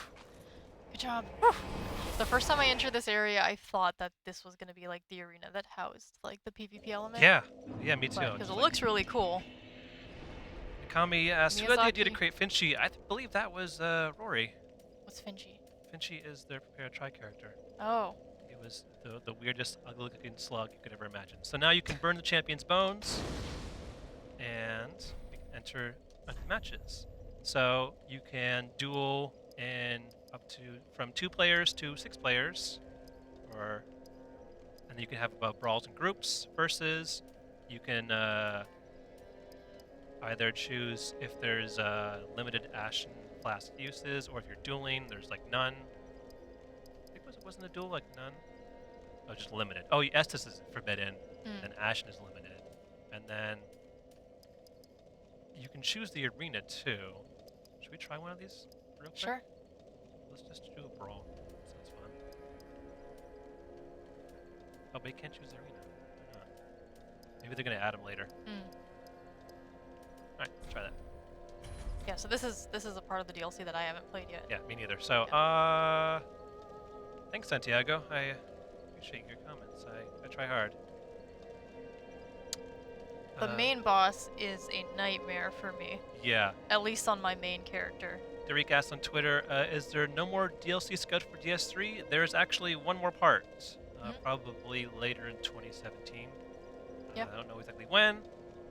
Good job. The first time I entered this area, I thought that this was gonna be like the arena that housed like the PvP element. Yeah, me too. Because Just it like- looks really cool. Kami asked, who had the idea to Miyazaki. create Finchy? I believe that was Rory. What's Finchy? Finchy is their Prepare to Try character. Oh. He was the weirdest, ugly-looking slug you could ever imagine. So now you can burn the champion's bones, and you can enter matches. So you can duel in up to from 2 players to 6 players, and then you can have brawls in groups. Versus, you can either choose if there's limited Ashen Flask uses, or if you're dueling, there's like none. I think wasn't a duel like none? Oh, just limited. Oh, Estus is forbidden, and Ashen is limited. And then you can choose the arena too. Should we try one of these real quick? Sure. Let's just do a brawl. Sounds fun. Oh, but you can't choose the arena. Why not? Maybe they're gonna add them later. Alright, let's try that. Yeah, so this is a part of the DLC that I haven't played yet. Yeah, me neither. So, thanks, Santiago. I appreciate your comments. I try hard. The main boss is a nightmare for me, Yeah. at least on my main character. Derek asked on Twitter, is there no more DLC scheduled for DS3? There's actually one more part, probably later in 2017. Yep. I don't know exactly when,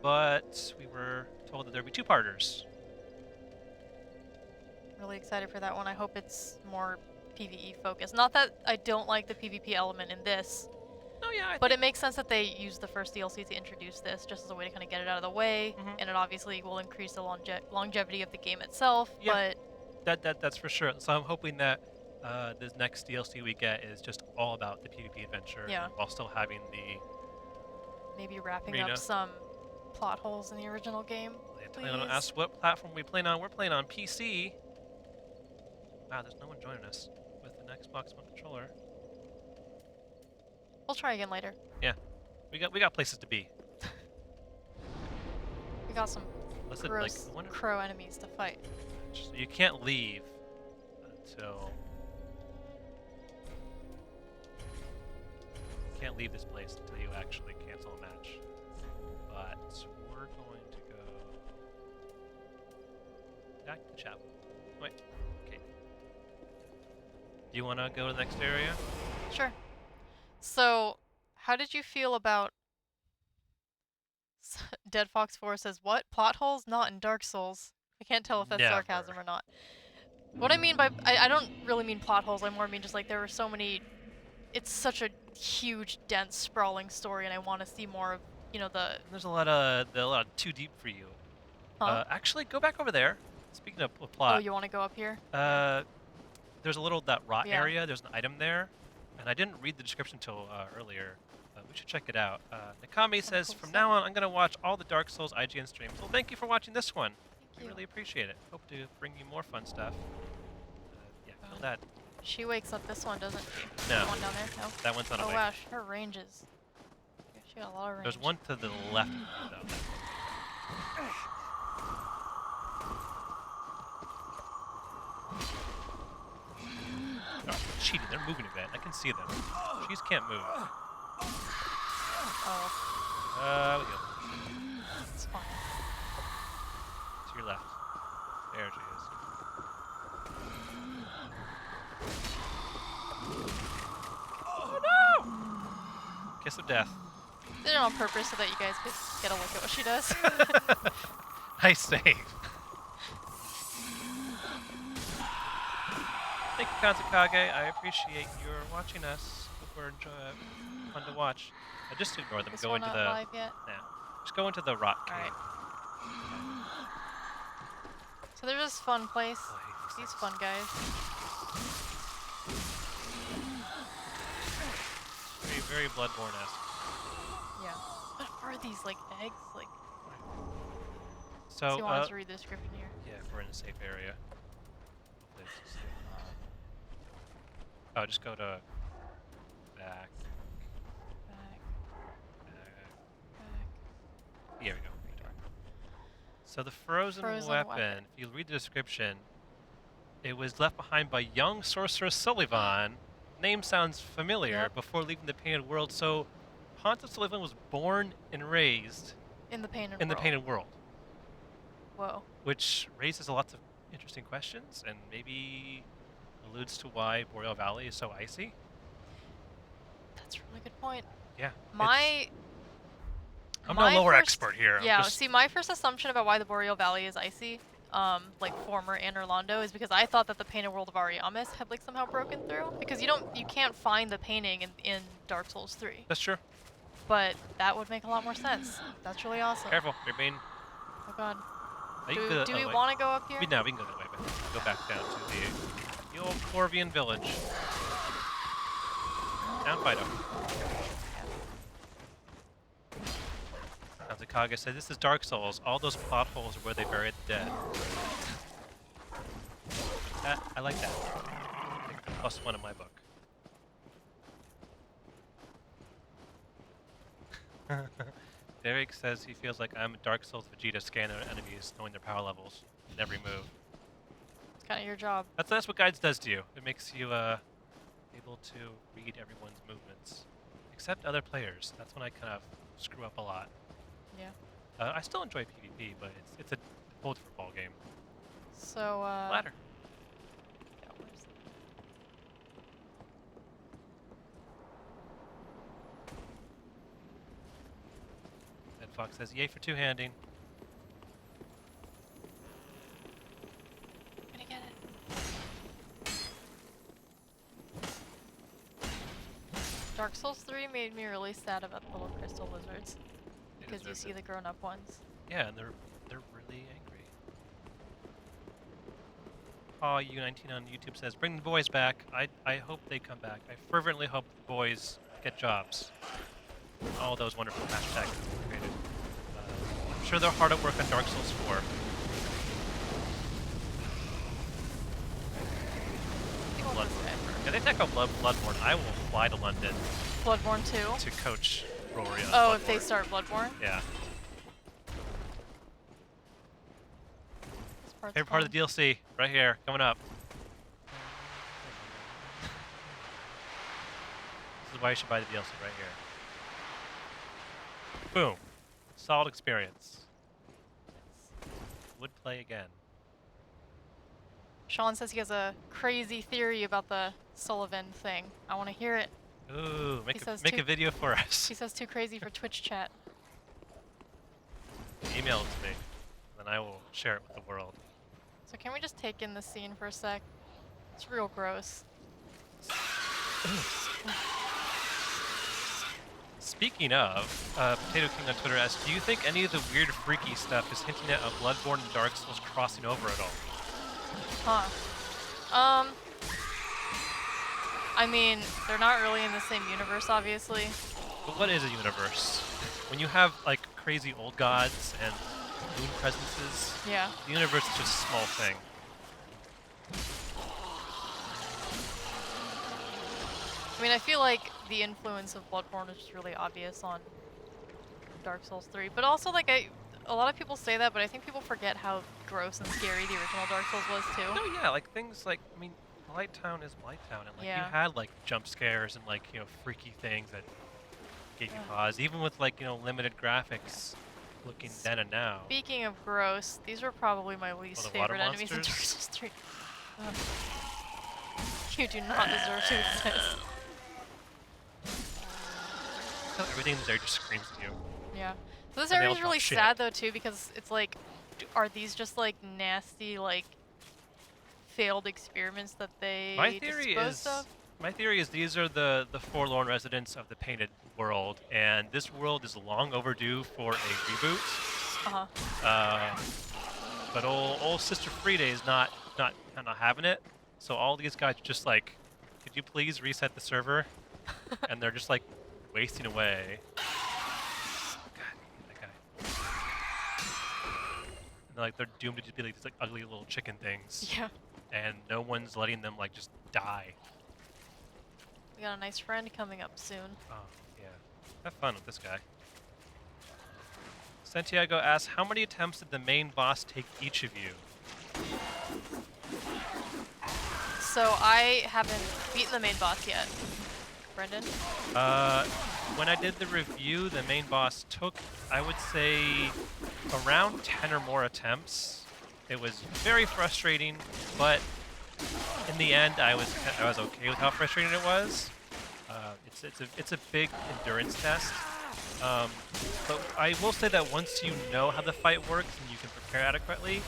but we were told that there'd be 2-parters. Really excited for that one. I hope it's more PvE focused. Not that I don't like the PvP element in this, No, yeah, but it makes sense that they use the first DLC to introduce this, just as a way to kind of get it out of the way, and it obviously will increase the longevity of the game itself. Yeah. But that's for sure. So I'm hoping that this next DLC we get is just all about the PvP adventure, Yeah. while still having the maybe wrapping Arena. up some plot holes in the original game. Antonio Please. asked what platform we playing on. We're playing on PC. Wow, there's no one joining us with an Xbox One controller. We'll try again later. Yeah, we got places to be. We got some Let's like, gross I wonder- crow enemies to fight. so you can't leave until this place until you actually cancel a match. But we're going to go back to the chapel. Wait. Okay. Do you want to go to the next area? Sure. So, how did you feel about Dead Fox 4 says, what? Plot holes? Not in Dark Souls. I can't tell if that's Never. sarcasm or not. What I mean by... I don't really mean plot holes, I more mean just like there were so many... It's such a huge, dense, sprawling story and I want to see more of, you know, the... There's a lot of too deep for you. Huh? Actually, go back over there. Speaking of Oh, plot, you want to go up here? there's a little that rot Yeah. area. There's an item there, and I didn't read the description until earlier. We should check it out. Nakami says, cool from stuff. now on, I'm going to watch all the Dark Souls IGN streams. Well, thank you for watching this one. Thank We you. really appreciate it. Hope to bring you more fun stuff. Yeah, kill that. She wakes up this one, doesn't she? No. The one down there? No? That one's not Oh awake. wow, her range is... Yeah, she got a lot of range. There's one to the left of her, though. Oh, cheating. They're moving a bit. I can see them. She's can't move. Oh, We go. it's fine. To your left. There she is. Oh no! Kiss of death. Did it on purpose so that you guys could get a look at what she does. Nice save. Thank you, Katsukage. I appreciate your watching us. Hope we're fun to watch. Just ignore them. This Go one into not the. live yet? Yeah. Just go into the rot cave. Alright. So there's this fun place. Oh, These fun guys. Very Bloodborne-esque. Yeah. What are these, like, eggs? Like, So, you want us to read the description here? yeah, if we're in a safe area. Hopefully it's safe. Oh, just go to back. Back, Back. back. Here we go. So the frozen weapon, if you read the description, it was left behind by young sorcerer Sullivan. Name sounds familiar. Yep. Before leaving the painted world. So Pontiff Sullivan was born and raised In the painted in the world. painted world, Whoa. which raises lots of interesting questions and maybe alludes to why Boreal Valley is so icy. That's a really good point. Yeah. I'm my no lore first- expert here. I'm Yeah, just, see, my first assumption about why the Boreal Valley is icy, like former Anor Londo, is because I thought that the painted world of Ariamis had like somehow broken through. Because you can't find the painting in Dark Souls 3. that's true. But that would make a lot more sense. That's really awesome. Careful, you're being. Oh god. You can Do, go do the we other way. want to go up here? We can go that way, but go back down to the old Corvian village. Down Fido. Kazakage said, this is Dark Souls. All those plot holes are where they bury the dead. I like that. I think +1 in my book. Derek says he feels like I'm Dark Souls Vegeta scanning our enemies, knowing their power levels in every move. It's kind of your job. That's what Guides does to you. It makes you able to read everyone's movements, except other players. That's when I kind of screw up a lot. Yeah. I still enjoy PvP, but it's a whole different ball game. So, Ladder. yeah, where's Ed Fox says, yay for two-handing. I'm gonna get it. Dark Souls 3 made me really sad about the little crystal lizards. Because you see the grown-up ones. Yeah, and they're really angry. Oh, U19 on YouTube says, bring the boys back. I hope they come back. I fervently hope the boys get jobs. All those wonderful hashtags created. I'm sure they're hard at work on Dark Souls 4. People Blood- this guy first. Yeah, they tackle Bloodborne. I will fly to London Bloodborne 2? to coach Rory on Oh, if they Bloodborne. start Bloodborne? Yeah. This part's Favorite part of the DLC, right here, coming up. This is why you should buy the DLC right here. Boom. Solid experience. Would play again. Sean says he has a crazy theory about the Sullivan thing. I want to hear it. Ooh, He says make too- a video for us. He says too crazy for Twitch chat. Email it to me, then I will share it with the world. So can we just take in the scene for a sec? It's real gross. Speaking of, Potato King on Twitter asks, do you think any of the weird freaky stuff is hinting at a Bloodborne and Dark Souls crossing over at all? Huh. I mean, they're not really in the same universe, obviously. But what is a universe? When you have, like, crazy old gods and moon presences, Yeah. the universe is just a small thing. I mean, I feel like the influence of Bloodborne is just really obvious on Dark Souls 3. But also, like, a lot of people say that, but I think people forget how gross and scary the original Dark Souls was, too. No, yeah, like, things like, I mean, Blight Town is Blight Town, and, like, Yeah. you had, like, jump scares and, like, you know, freaky things that gave you pause, even with, like, you know, limited graphics looking then and now. Speaking of gross, these are probably my least the water favorite enemies in Dark monsters? Souls 3. Ugh. You do not deserve to exist. Everything there just screams at you. Yeah. So this And they area all is talk really shit. sad, though, too, because it's like, are these just, like, nasty, like, failed experiments that they disposed of? My theory is these are the forlorn residents of the painted world, and this world is long overdue for a reboot. Uh-huh. But old Sister Frida is not having it. So all these guys are just like, could you please reset the server? And they're just like wasting away. God, that guy. And they're doomed to just be like these like ugly little chicken things. Yeah. And no one's letting them like just die. We got a nice friend coming up soon. Oh, yeah. Have fun with this guy. Santiago asks, how many attempts did the main boss take each of you? So I haven't beaten the main boss yet. Brendan? When I did the review, the main boss took, I would say, around 10 or more attempts. It was very frustrating, but in the end, I was okay with how frustrating it was. It's a big endurance test. But I will say that once you know how the fight works and you can prepare adequately,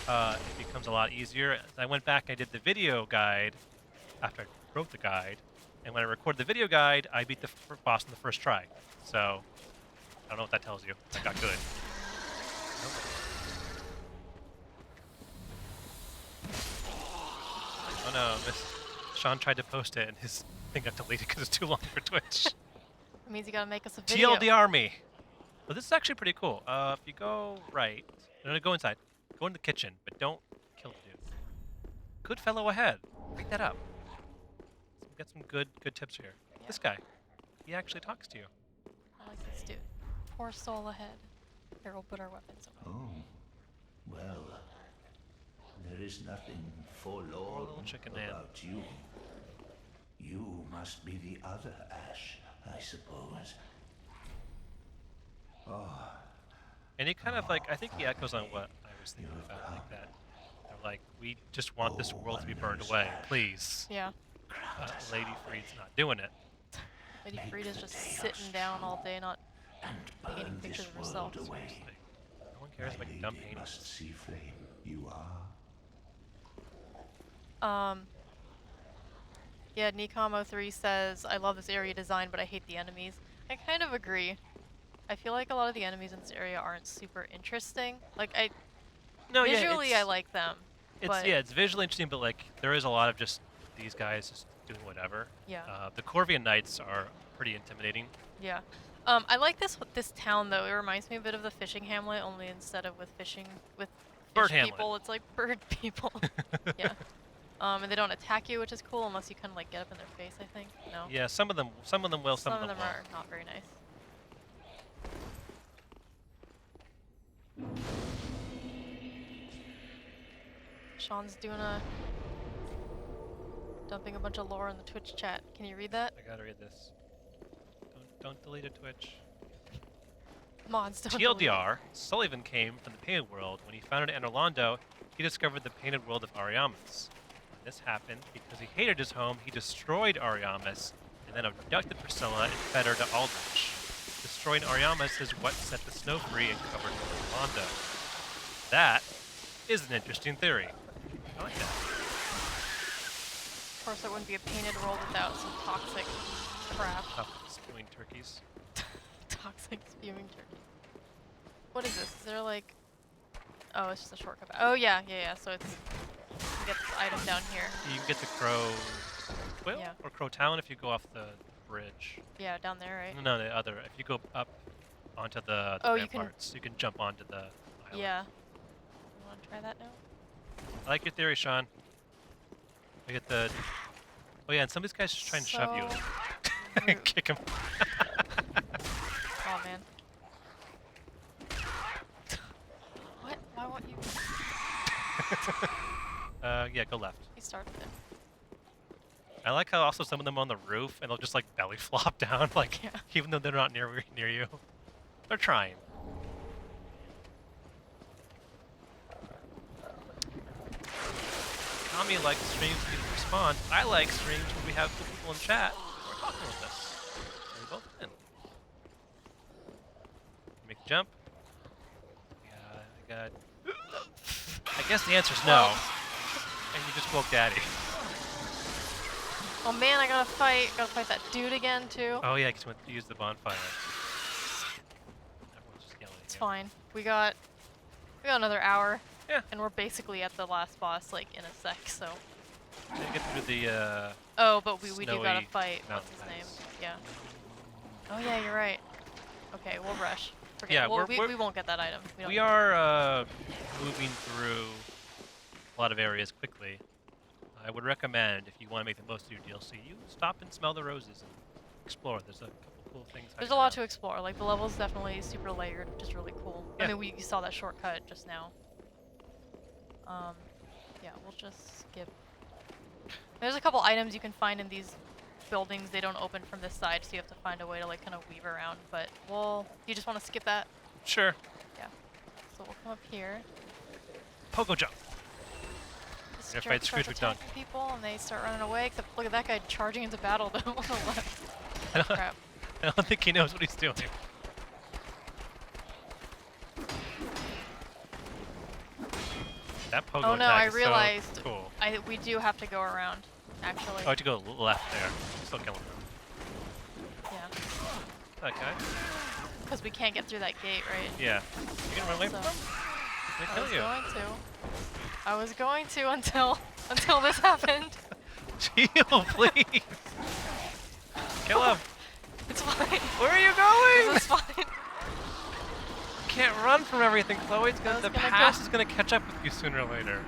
it becomes a lot easier. I went back and I did the video guide after I wrote the guide, and when I recorded the video guide, I beat the boss in the first try. So, I don't know what that tells you. I got good. Oh no, Sean tried to post it and his thing got deleted because it's too long for Twitch. It means you gotta make us a video. TLDR me. Well, this is actually pretty cool. If you go right, no, go inside. Go in the kitchen, but don't kill the dude. Good fellow ahead. Read that up. So we got some good tips here. Yeah. This guy, he actually talks to you. I like this dude. Poor soul ahead. Here, we'll put our weapons away. Oh, well, there is nothing forlorn little chicken man. about you. You must be the other Ash, I suppose. Oh, And he kind of like, I think he echoes on what I was thinking about, like that. They're like, we just want this world to be burned away, please. Yeah. Lady Freed's not doing it. Lady Frida's just sitting down all day, not painting burn pictures this of herself. world away. Seriously. No one cares My about dumb lady paintings. must see flame. You are. Yeah, Nikamo3 says, I love this area design, but I hate the enemies. I kind of agree. I feel like a lot of the enemies in this area aren't super interesting. Like, No, visually yeah, I like them. But it's visually interesting, but like there is a lot of just these guys just doing whatever. Yeah. The Corvian Knights are pretty intimidating. Yeah. I like this town though. It reminds me a bit of the fishing hamlet, only instead of with fishing with Bird fish hamlet. people, it's like bird people. Yeah. And they don't attack you, which is cool, unless you kind of like get up in their face. I think. No. Yeah, some of them will, some of them Some of them won't. are not very nice. Sean's dumping a bunch of lore in the Twitch chat. Can you read that? I gotta read this. Don't delete it, Twitch. Mods don't delete it. TLDR, Sullivan came from the painted world. When he founded Anor Londo, he discovered the painted world of Ariamis. This happened because he hated his home, he destroyed Ariamis, and then abducted Priscilla and fed her to Aldrich. Destroying Ariamis is what set the snow free and covered Mondo. That is an interesting theory. I like that. Of course, it wouldn't be a painted world without some toxic crap. Spewing turkeys. Toxic spewing turkey. What is this? Is there like... Oh, it's just a shortcut. Oh, yeah. So it's... You get this item down here. You can get the Crow Quill Yeah. or Crow Town if you go off the bridge. Yeah, down there, right? No, the other. If you go up onto the Oh, you can- ramparts, you can jump onto the island. Yeah. You want to try that now? I like your theory, Sean. We get the... Oh yeah, and some of these guys just try and shove you. rude. Kick him. Oh, man. What? Why won't you... Yeah, go left. He started it. I like how also some of them on the roof, and they'll just like belly flop down, like Yeah. even though they're not near you. They're trying. Tommy likes streams when people respond. I like streams when we have cool people in chat who are talking with us. And we both win. Make a jump. Yeah, I got. I guess the answer's no. And you just woke Daddy. Oh man, I gotta fight that dude again too. Oh yeah, because you went to use the bonfire. Everyone's just yelling. It's again. fine. We got another hour. Yeah. And we're basically at the last boss, like in a sec. So. Didn't get through the Oh, but we do gotta snowy fight. What's mountain his name? pass. Yeah. Oh yeah, you're right. Okay, we'll rush. Forget Yeah, it. Well, we're- we won't get that item. don't We need it. are moving through a lot of areas quickly. I would recommend, if you want to make the most of your DLC, you stop and smell the roses and explore. There's a couple cool things. There's a hiding lot to around. explore. Like the level's definitely super layered, which is really cool. Yeah. I mean, we saw that shortcut just now. Yeah, we'll just skip. There's a couple items you can find in these buildings. They don't open from this side, so you have to find a way to like kind of weave around. But you just want to skip that? Sure. Yeah. So we'll come up here. Pogo jump. This Gonna jerk fight Scrooge starts McDuck. attacking people, and they start running away. Except look at that guy charging into battle though on the left. I don't, Crap. I don't think he knows what he's doing. That pogo Oh no, attack I is so realized cool. we do have to go around, actually. Oh, I have to go left there. Still killing him. Yeah. That guy. Because we can't get through that gate, right? Yeah. You gonna run away from So- him? They I kill was you. going to. I was going to until this happened. Chill, please. Kill him. It's fine. Where are you going? This is fine. Can't run from everything, Chloe. It's I was the gonna past go- is gonna catch up with you sooner or later.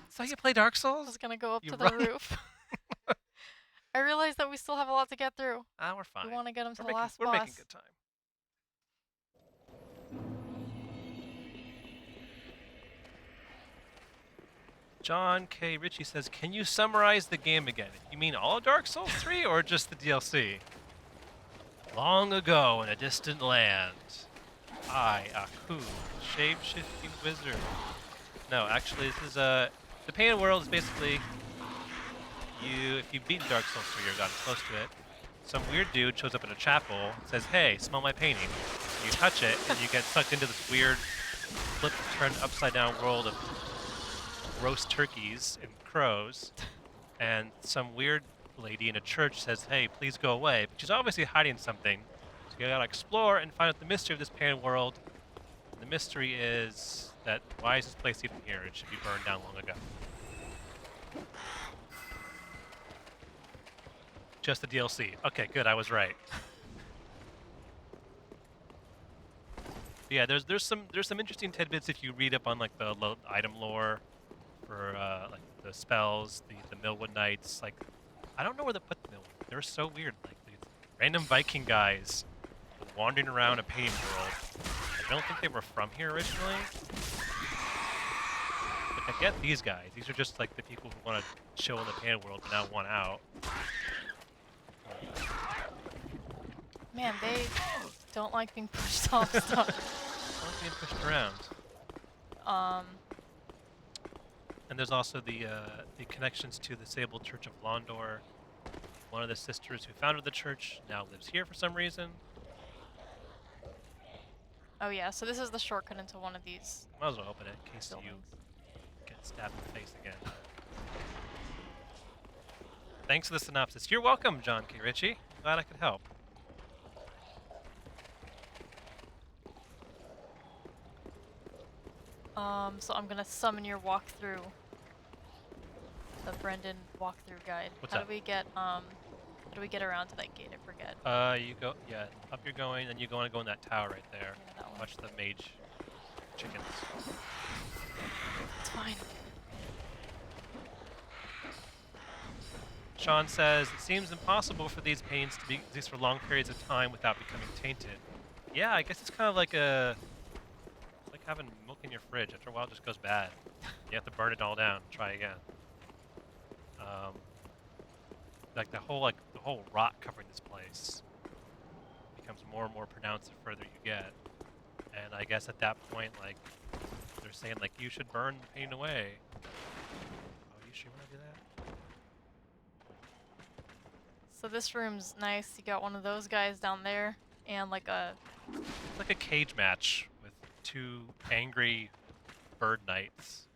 Is that how you play Dark I Souls? was gonna go up You to the run. roof. I realized that we still have a lot to get through. Ah, we're fine. We want to get him to We're the making, last we're boss. making good time. John K. Ritchie says, "Can you summarize the game again? You mean all of Dark Souls 3 or just the DLC?" Long ago in a distant land, I, Aku, shape-shifting wizard. No, actually, this is the painted world is basically if you've beaten Dark Souls 3 or gotten close to it, some weird dude shows up in a chapel and says, "Hey, smell my painting." You touch it and you get sucked into this weird, turned upside down world of roast turkeys and crows, and some weird lady in a church says, "Hey, please go away," but she's obviously hiding something. So you gotta explore and find out the mystery of this painted world. And the mystery is that why is this place even here? It should be burned down long ago. Just the DLC. Okay, good. I was right. Yeah, there's some interesting tidbits if you read up on like the item lore for like the spells, the Millwood Knights. Like, I don't know where to put the Millwood. They're so weird. Like these random Viking guys wandering around a painting world. I don't think they were from here originally. But I get these guys. These are just like the people who want to chill in the painted world but now want out. Man, they don't like being pushed off stuff. I like being pushed around. And there's also the connections to the Sable Church of Londor. One of the sisters who founded the church now lives here for some reason. Oh yeah, so this is the shortcut into one of these Might as well open it in case you buildings. get stabbed in the face again. Thanks for the synopsis. You're welcome, John K. Ritchie. Glad I could help. So I'm gonna summon your walkthrough. The Brendan walkthrough guide. What's how that? do we get around to that gate? I forget. You go, yeah, up you're going, then you want to go in that tower right there. Yeah, that one. Watch the mage chickens. It's fine. Sean says, it seems impossible for these paints to be exist for long periods of time without becoming tainted. Yeah, I guess it's kind of like like having milk in your fridge. After a while, it just goes bad. You have to burn it all down, and try again. Like the whole rot covering this place becomes more and more pronounced the further you get. And I guess at that point, like, they're saying, like, you should burn the paint away. Oh, you sure want to do that? So this room's nice. You got one of those guys down there, and like a. It's like a cage match with two angry bird knights.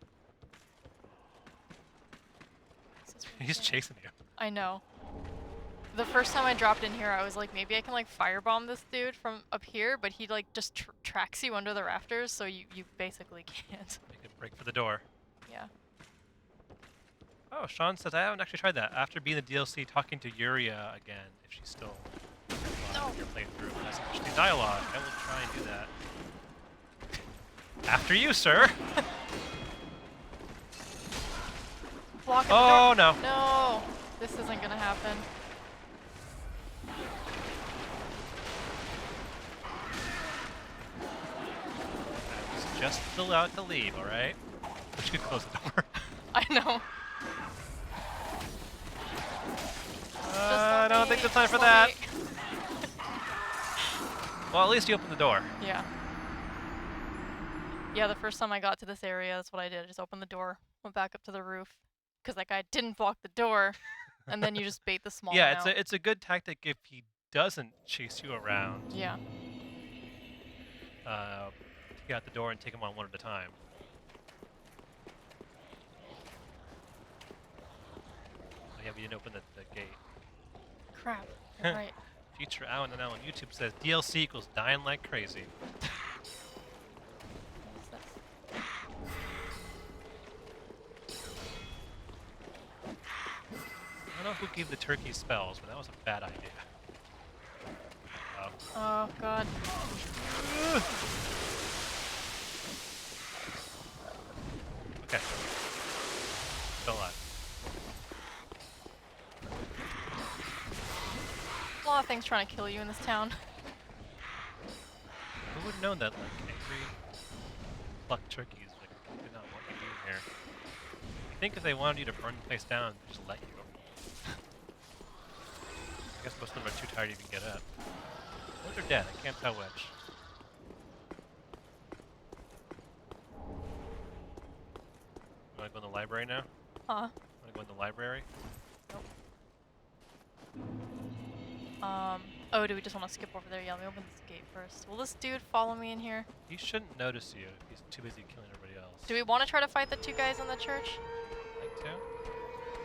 He's chasing you. I know. The first time I dropped in here, I was like, maybe I can like firebomb this dude from up here, but he like just tracks you under the rafters, so you basically can't. Make a break for the door. Yeah. Oh, Sean says, I haven't actually tried that. After being the DLC, talking to Yuria again, if she's still No. your playthrough. That's actually dialogue. I will try and do that. After you, sir! Blocking the Oh, door. no. No! This isn't gonna happen. I was just allowed to leave, alright? But you could close the door. I know. I don't think there's time for that. Well, at least you opened the door. Yeah. Yeah, the first time I got to this area, that's what I did. I just opened the door, went back up to the roof, because that guy didn't block the door, and then you just bait the small Yeah, one out. it's a good tactic if he doesn't chase you around. Yeah. Get out the door and take him on one at a time. Oh, yeah, we didn't open the gate. Crap. You're right. Future Alan and Alan YouTube says DLC equals dying like crazy. What's this? I don't know who gave the turkey spells, but that was a bad idea. Oh, God. Okay. Still alive. A lot of things trying to kill you in this town. Who would have known that, like, angry plucked turkeys like, did not want you being here? You think if they wanted you to burn the place down, they'd just let you. I guess most of them are too tired to even get up. Or they're dead, I can't tell which. You wanna go in the library now? Huh? Wanna go in the library? Oh, do we just want to skip over there? Yeah, let me open this gate first. Will this dude follow me in here? He shouldn't notice you. He's too busy killing everybody else. Do we want to try to fight the two guys in the church? Like to?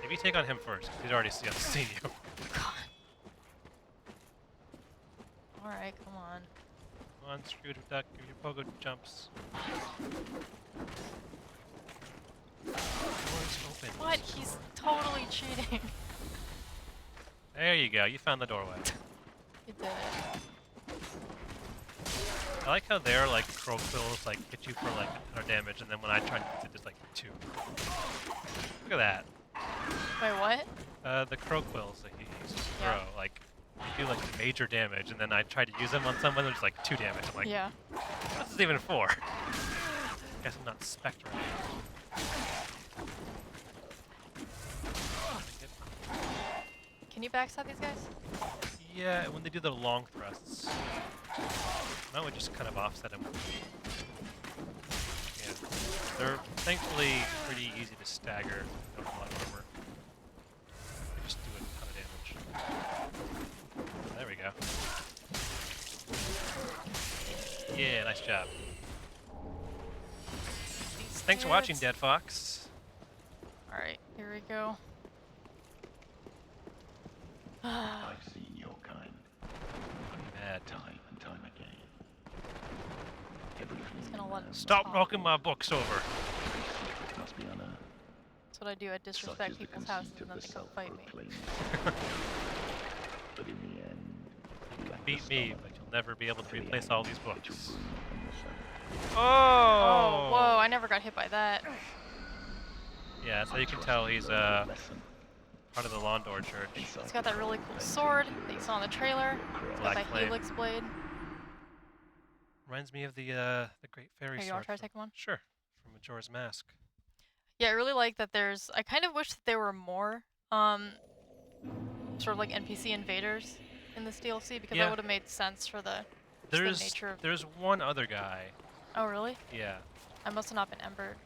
Maybe take on him first, 'cause he'd already seen you. God. Alright, come on. Come on, Scrooge Duck, give your pogo jumps. Door's open. What? He's totally cheating. There you go, you found the doorway. You did it. I like how their like crow quills like hit you for like 100 damage, and then when I try to hit it, just like 2. Look at that. Wait, what? The crow quills that he uses to Yeah. throw, like they do like major damage, and then I tried to use them on someone, there's like 2 damage. I'm like, Yeah. what's this even for? Guess I'm not Spectre. Can you backstab these guys? Yeah, when they do the long thrusts. I would just kind of offset them. Yeah. They're thankfully pretty easy to stagger. Don't have a lot of armor. They just do a ton of damage. There we go. Yeah, nice job. Thanks for watching, Dead Fox. Alright, here we go. I've seen your kind Mad. time and time again. Everything He's gonna let him Stop talk. knocking my books over. must be on a That's what I do. I such disrespect is the people's houses conceit and of then the they come fight me. self-proclaimed. But in the end, you lack the Beat me, stomach but you'll never be able to for the replace all these agony that you books. bring upon yourself. Oh! Oh, whoa, I never got hit by that. Yeah, that's how you can Trust tell you he's learned the lesson. part of the Londor Church. He's got that really cool sword that you saw in the trailer. He's got Black that flame. helix blade. Reminds me of the Great Fairy Here, you Sword. wanna try to from- take one? Sure, from Majora's Mask. Yeah, I really like that there's... I kind of wish that there were more, sort of like NPC invaders in this DLC, because Yeah. that would have made sense for the, just the nature of... There's one other guy. Oh, really? Yeah. I must have not been embered.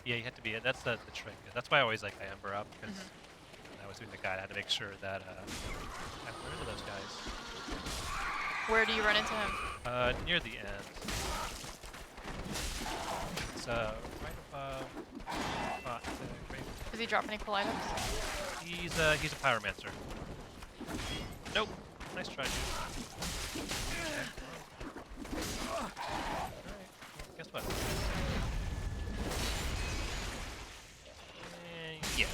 Yeah, you have to be. That's the trick. That's why I always like I Ember up, because when I was doing the guide, I had to make sure that I run into those guys. Where do you run into him? Near the end. It's right above. Great. Does he drop any cool items? He's a pyromancer. Nope. Nice try, dude. Alright. Well, guess what? Yeah.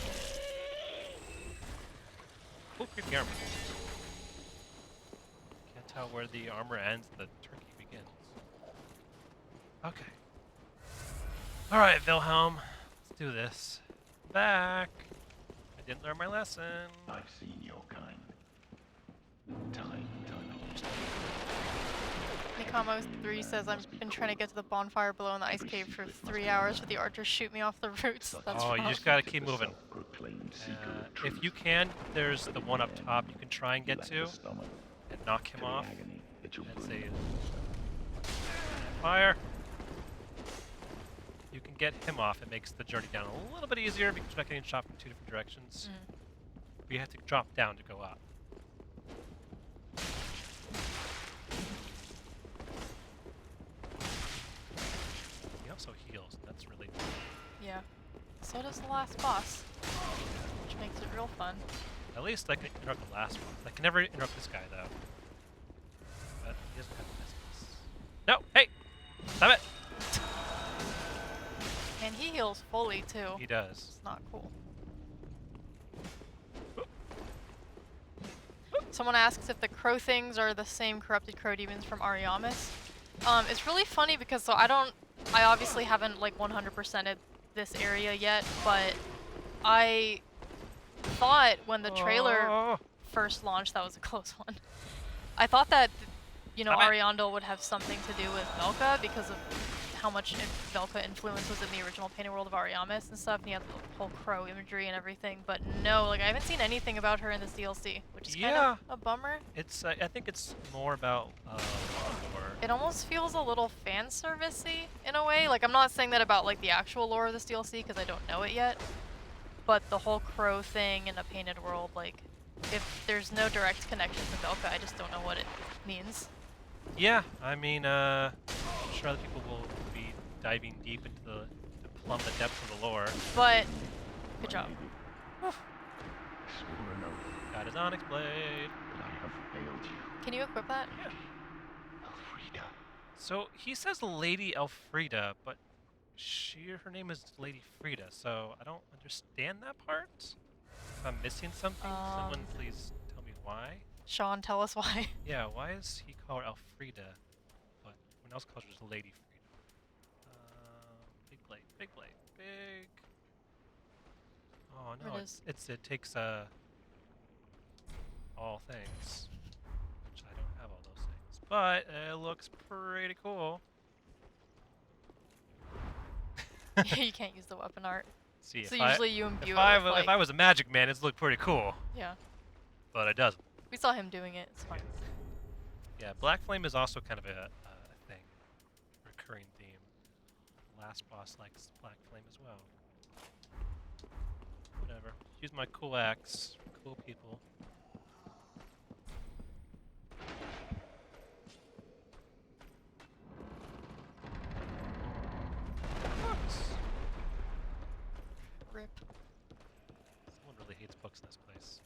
Oh, creepy armor. Can't tell where the armor ends and the turkey begins. Okay. Alright, Wilhelm. Let's do this. Back. I didn't learn my lesson. I've seen your kind. Time and time again. Mikamo3 says, I've been trying to get to the bonfire below in the ice cave for 3 hours, but the archers shoot me off the roots. That's Oh, you rough. just gotta keep moving. Self-proclaimed seeker of If truth. you can, there's the one up top you can try and You get lack to the stomach and knock him for the off. agony that you And bring say, upon yourself. fire. You can get him off. It makes the journey down a little bit easier because you're not getting shot from two different directions. But you have to drop down to go up. He also heals. That's really nice. Yeah. So does the last boss, which makes it real fun. At least I can interrupt the last one. I can never interrupt this guy though. But he doesn't have this. No! Hey! Stop it! And he heals fully too. He does. It's not cool. Someone asks if the crow things are the same corrupted crow demons from Ariamis. It's really funny because I obviously haven't like 100%ed this area yet, but I thought when the trailer Oh. first launched, that was a close one. I thought that, you know, Stop it. Ariandel would have something to do with Velka because of how much Velka influence was in the original painted world of Ariamis and stuff, and he had the whole crow imagery and everything, but no, like I haven't seen anything about her in this DLC, which is kind of a bummer. It's I think it's more about Londor. It almost feels a little fan servicey in a way. Like I'm not saying that about like the actual lore of this DLC because I don't know it yet, but the whole crow thing in a painted world, like if there's no direct connection to Velka, I just don't know what it means. Yeah, I mean, I'm sure other people will be diving deep into to plumb the depths of the lore. But good job. I swore an oath Got his onyx blade. that I have failed you, Can you equip that? Yeah. Elfrida. So he says Lady Elfrida, but her name is Lady Frida, so I don't understand that part. If I'm missing something, someone please tell me why. Sean, tell us why. Yeah, why does he call her Elfrida, but everyone else calls her just Lady Frida? Big blade, big blade, big. Oh no, Where it it takes all things, which I don't have all those things, but it looks pretty cool. You can't use the weapon art. See, So if I- usually you imbue if it I, with, like, if I was a magic man, it'd look pretty cool, yeah. but it doesn't. We saw him doing it. It's fine. Yeah, Black Flame is also kind of a thing, recurring theme. last boss likes Black Flame as well. Whatever. Use my cool axe. Cool people. Books! Rip. Someone really hates books in this place.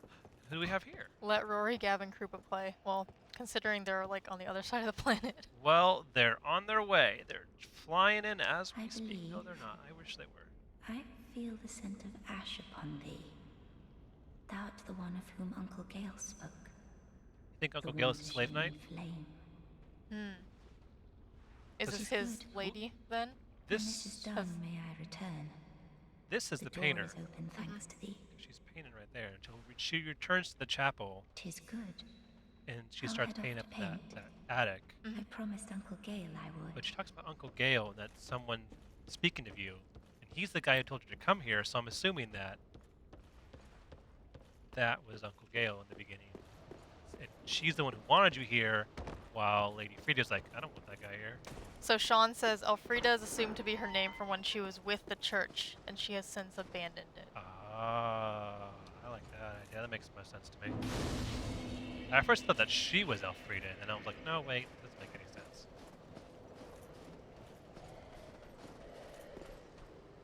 Who do we have here? Let Rory, Gavin, Krupa play. Well, considering they're like on the other side of the planet. Well, they're on their way. They're flying in as we I speak. No, believe. they're not. I wish they were. I feel the scent of ash upon thee. Thou art the one of whom Uncle Gale spoke. You think Uncle the Gale is one a slave knight? Flame. Is This this is his good. lady then? When it is This done, may I return. this is the door painter. is open thanks to thee. She's painting right there until she returns to the chapel 'Tis good. and she I'll starts head off painting to up that, paint. that attic. I promised Uncle Gale I would. But she talks about Uncle Gale and that someone speaking of you, and he's the guy who told you to come here. So I'm assuming that that was Uncle Gale in the beginning, and she's the one who wanted you here, while Lady Frida's like, I don't want that guy here. So Sean says Elfrida is assumed to be her name from when she was with the church, and she has since abandoned it. Ah, I like that idea. That makes more sense to me. I first thought that she was Elfrida, and then I was like, no, wait, doesn't make any sense.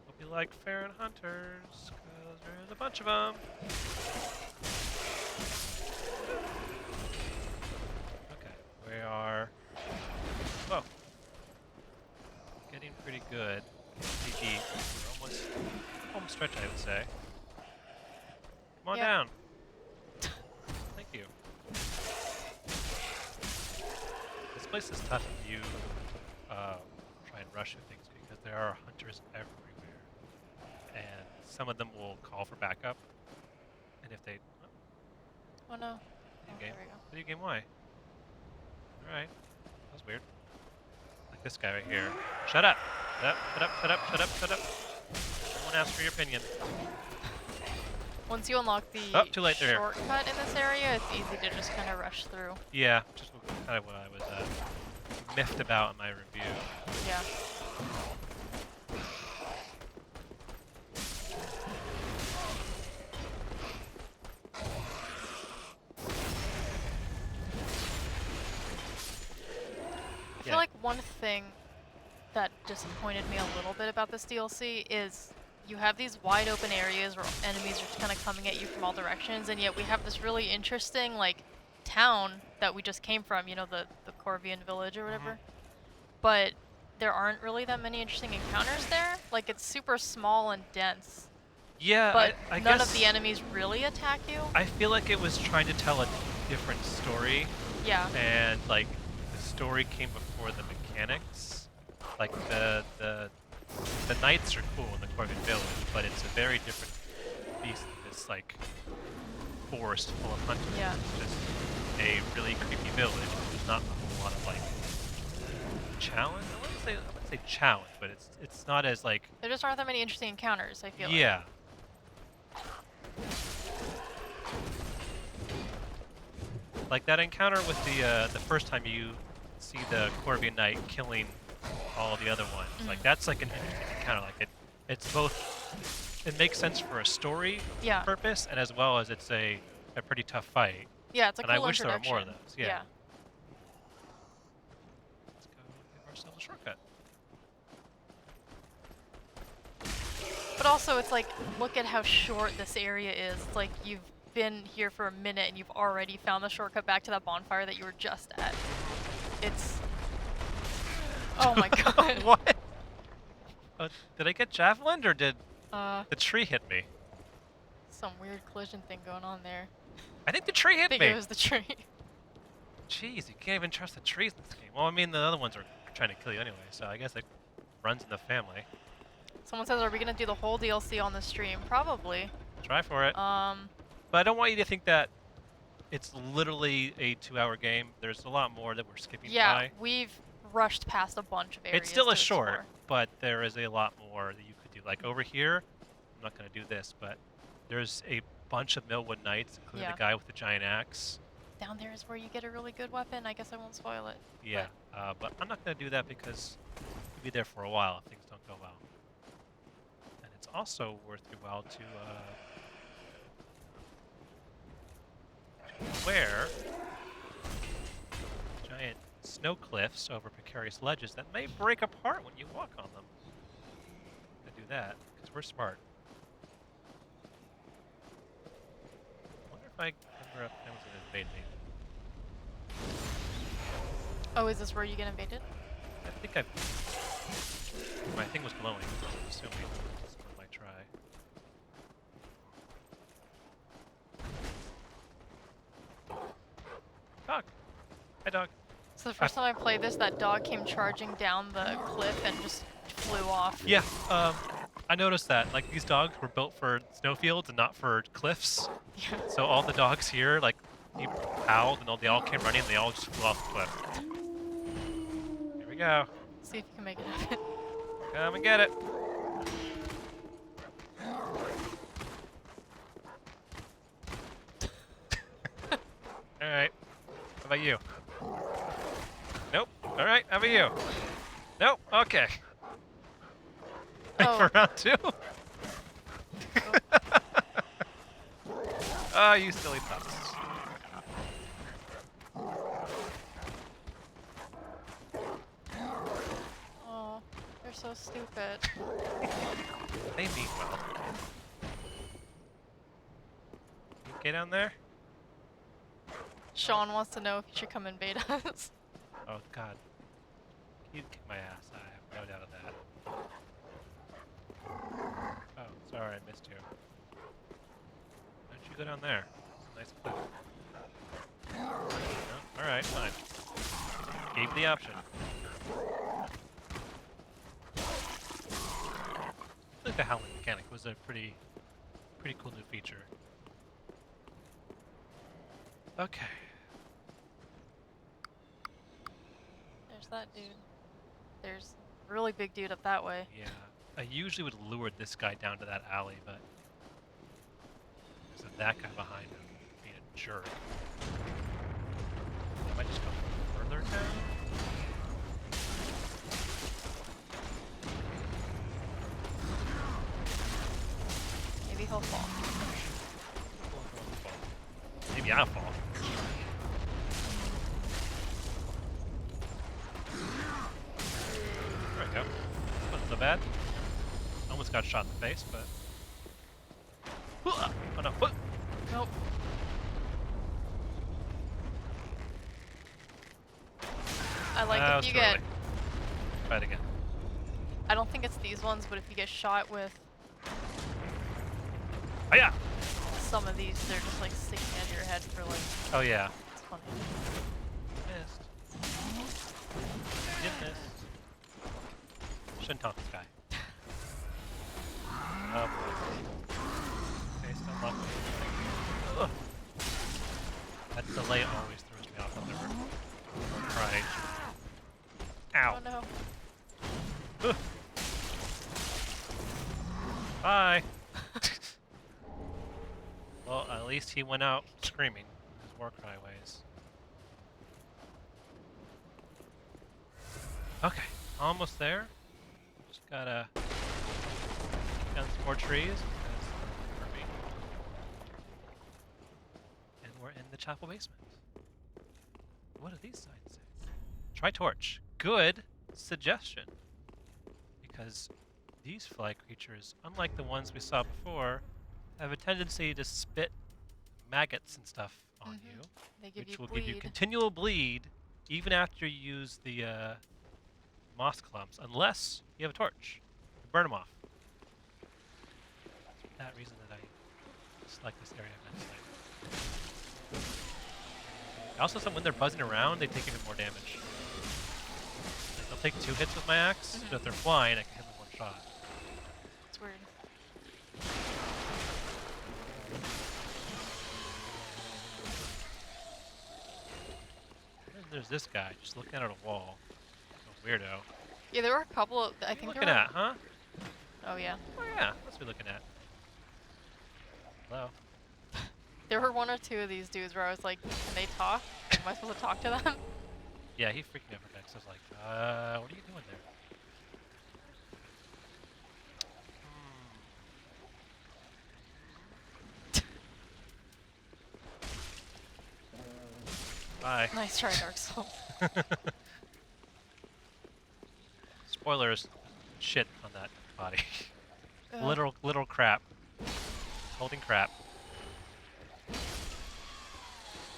Hope you like Farron Hunters, because there's a bunch of them. Okay, we are. Whoa. Getting pretty good. Pretty deep. We're almost home stretch, I would say. Come on Yeah. down. Thank you. This place is tough if you try and rush through things because there are hunters everywhere, and some of them will call for backup. And if they, Oh no. video Oh, game, there we go. video game, why? All right, that was weird. Like this guy right here. Shut up! Shut up! Shut up! Shut up! Shut up! Shut up! No one asked for your opinion. Once you unlock the Oh, too late, they're here. shortcut in this area, it's easy to just kind of rush through. Yeah, just kind of what I was miffed about in my review. Yeah. I feel like one thing that disappointed me a little bit about this DLC is you have these wide open areas where enemies are kind of coming at you from all directions, and yet we have this really interesting like town that we just came from, you know, the Corvian village or whatever. But there aren't really that many interesting encounters there. Like it's super small and dense, Yeah, but I none guess of the enemies really attack you. I feel like it was trying to tell a different story, Yeah. and like the story came before the mechanics. Like the knights are cool in the Corvian village, but it's a very different beast than this like forest full of hunters. Yeah. It's just a really creepy village. There's not a whole lot of like challenge. I wouldn't say challenge, but it's not as like There just aren't that many interesting encounters, I feel like. yeah. Like that encounter with the first time you see the Corvian Knight killing all the other ones. Like that's like an interesting encounter. Like it's both. It makes sense for a story Yeah. purpose, and as well as it's a pretty tough fight. Yeah, it's a And cool I wish there were more of introduction. those. Yeah. Let's go give ourselves a shortcut. But also, it's like, look at how short this area is. It's like you've been here for a minute and you've already found the shortcut back to that bonfire that you were just at. It's... Oh my god. What? Did I get javelined or did Uh, the tree hit me? some weird collision thing going on there. I think the tree I hit think me. it was the tree. Jeez, you can't even trust the trees in this game. Well, I mean, the other ones are trying to kill you anyway, so I guess it runs in the family. Someone says, are we gonna do the whole DLC on the stream? Probably. Try for it. Um, But I don't want you to think that it's literally a 2-hour game. There's a lot more that we're skipping yeah, by. we've rushed past a bunch of areas. It's still to a short, explore. but there is a lot more that you could do. Like over here, I'm not going to do this, but there's a bunch of Millwood Knights, including Yeah. the guy with the giant axe. Down there is where you get a really good weapon. I guess I won't spoil it. Yeah, but I'm not going to do that because you'll be there for a while if things don't go well. And it's also worth your while to wear giant snow cliffs over precarious ledges that may break apart when you walk on them. To do that, because we're smart. I wonder if I remember if I was going to invade me. Oh, is this where you get invaded? I think my thing was glowing, so I'm assuming someone might try. Dog! Hi, dog. So the first time I played this, that dog came charging down the cliff and just flew off. Yeah, I noticed that. Like, these dogs were built for snowfields and not for cliffs. Yeah. So all the dogs here, like, he howled and they all came running and they all just flew off the cliff. Here we go. See if you can make it happen. Come and get it. Alright. How about you? Nope. Alright, how about you? Nope. Okay. Oh. For round 2? Oh, you silly pups. Oh, they're so stupid. They mean well. You okay down there? Sean wants to know if he should come invade us. Oh, God. You'd kick my ass. I have no doubt of that. Oh, sorry, I missed you. Why don't you go down there? It's a nice cliff. No? Alright, fine. Gave the option. I think the howling mechanic was a pretty cool new feature. Okay. There's that dude. There's a really big dude up that way. Yeah. I usually would lure this guy down to that alley, but there's that guy behind him being a jerk. I might just go further down. Maybe he'll fall. Maybe I'll fall. There we go. Wasn't so bad. Almost got shot in the face, but. Oh no! Nope. I like That if was you too get. early. Try it again. I don't think it's these ones, but if you get shot with Oh yeah! some of these, they're just like sticking at your head for like. Oh yeah. It's funny. Missed. Did miss. Shouldn't talk to this guy. Oh boy. Okay, still lucky. Ugh. That delay always throws me off. I'll never try. Ow. Oh no. Ugh. Bye. Well, at least he went out screaming his war cry ways. Okay, almost there. Just gotta gun some more trees because for me. And we're in the chapel basement. What do these signs say? Try torch. Good suggestion. Because these fly creatures, unlike the ones we saw before, have a tendency to spit maggots and stuff on you, They give which you will bleed. give you continual bleed even after you use the moss clumps, unless you have a torch to burn them off. That's for that reason that I select this area immensely. Also, when they're buzzing around, they take even more damage. Like, they'll take 2 hits with my axe, but if they're flying, I can hit them with 1 shot. It's weird. And there's this guy just looking at a wall. A weirdo. Yeah, there were a couple of. I What are you think looking there were. at, huh? Oh yeah. Oh yeah, what's we looking at? Hello? There were 1 or 2 of these dudes where I was like, can they talk? Am I supposed to talk to them? Yeah, he freaked me out for next. I was like, what are you doing there? Bye. Nice try, Dark Souls. Spoilers. Shit on that body. Ugh. literal crap. Holding crap.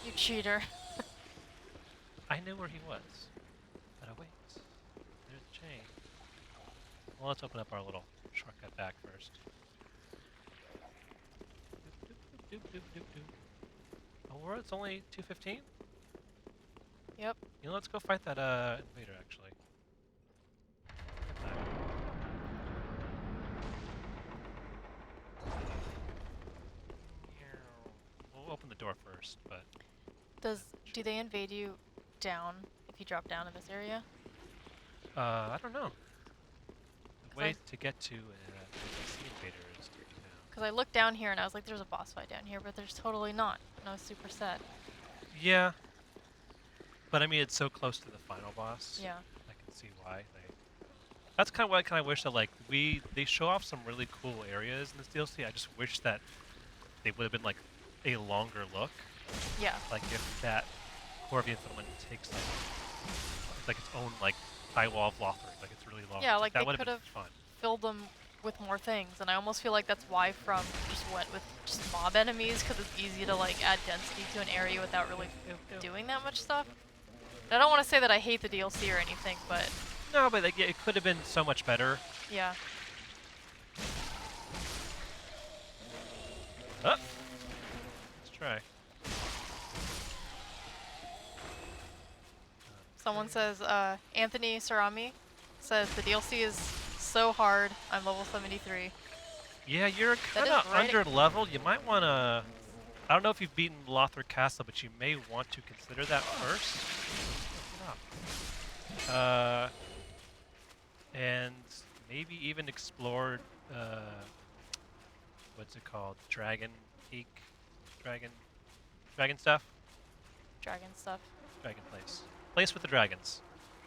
You cheater. I knew where he was. But I wait. There's the chain. Well, let's open up our little shortcut back first. Doop, doop, doop, doop, doop. Oh, it's only 2:15? Yep. You know, let's go fight that invader actually. Get that. We'll open the door first, but Do they invade you down if you drop down in this area? I don't know. The 'Cause way I- to get to NPC invader is to go down. Because I looked down here and I was like, there's a boss fight down here, but there's totally not. And I was super sad. Yeah. But I mean, it's so close to the final boss. Yeah. I can see why they. That's kind of why I kind of wish that like they show off some really cool areas in this DLC. I just wish that they would have been like a longer look. Yeah. Like if that core of the Infinite takes like it's like its own like high wall of Lothric, like it's really long. Yeah, like that they would have been could've fun. Filled them with more things, and I almost feel like that's why From just went with just mob enemies, because it's easy to like add density to an area without really doing that much stuff. And I don't want to say that I hate the DLC or anything, but No, but like, yeah, it could have been so much better. yeah. Let's try. Someone says, Anthony Sarami says the DLC is so hard. I'm level 73. Yeah, you're That kind is of right under leveled. You might want to. I don't know if you've beaten Lothric Castle, but you may want to consider that first. And maybe even explore. What's it called? Dragon Peak, dragon stuff. Dragon stuff. Dragon place with the dragons.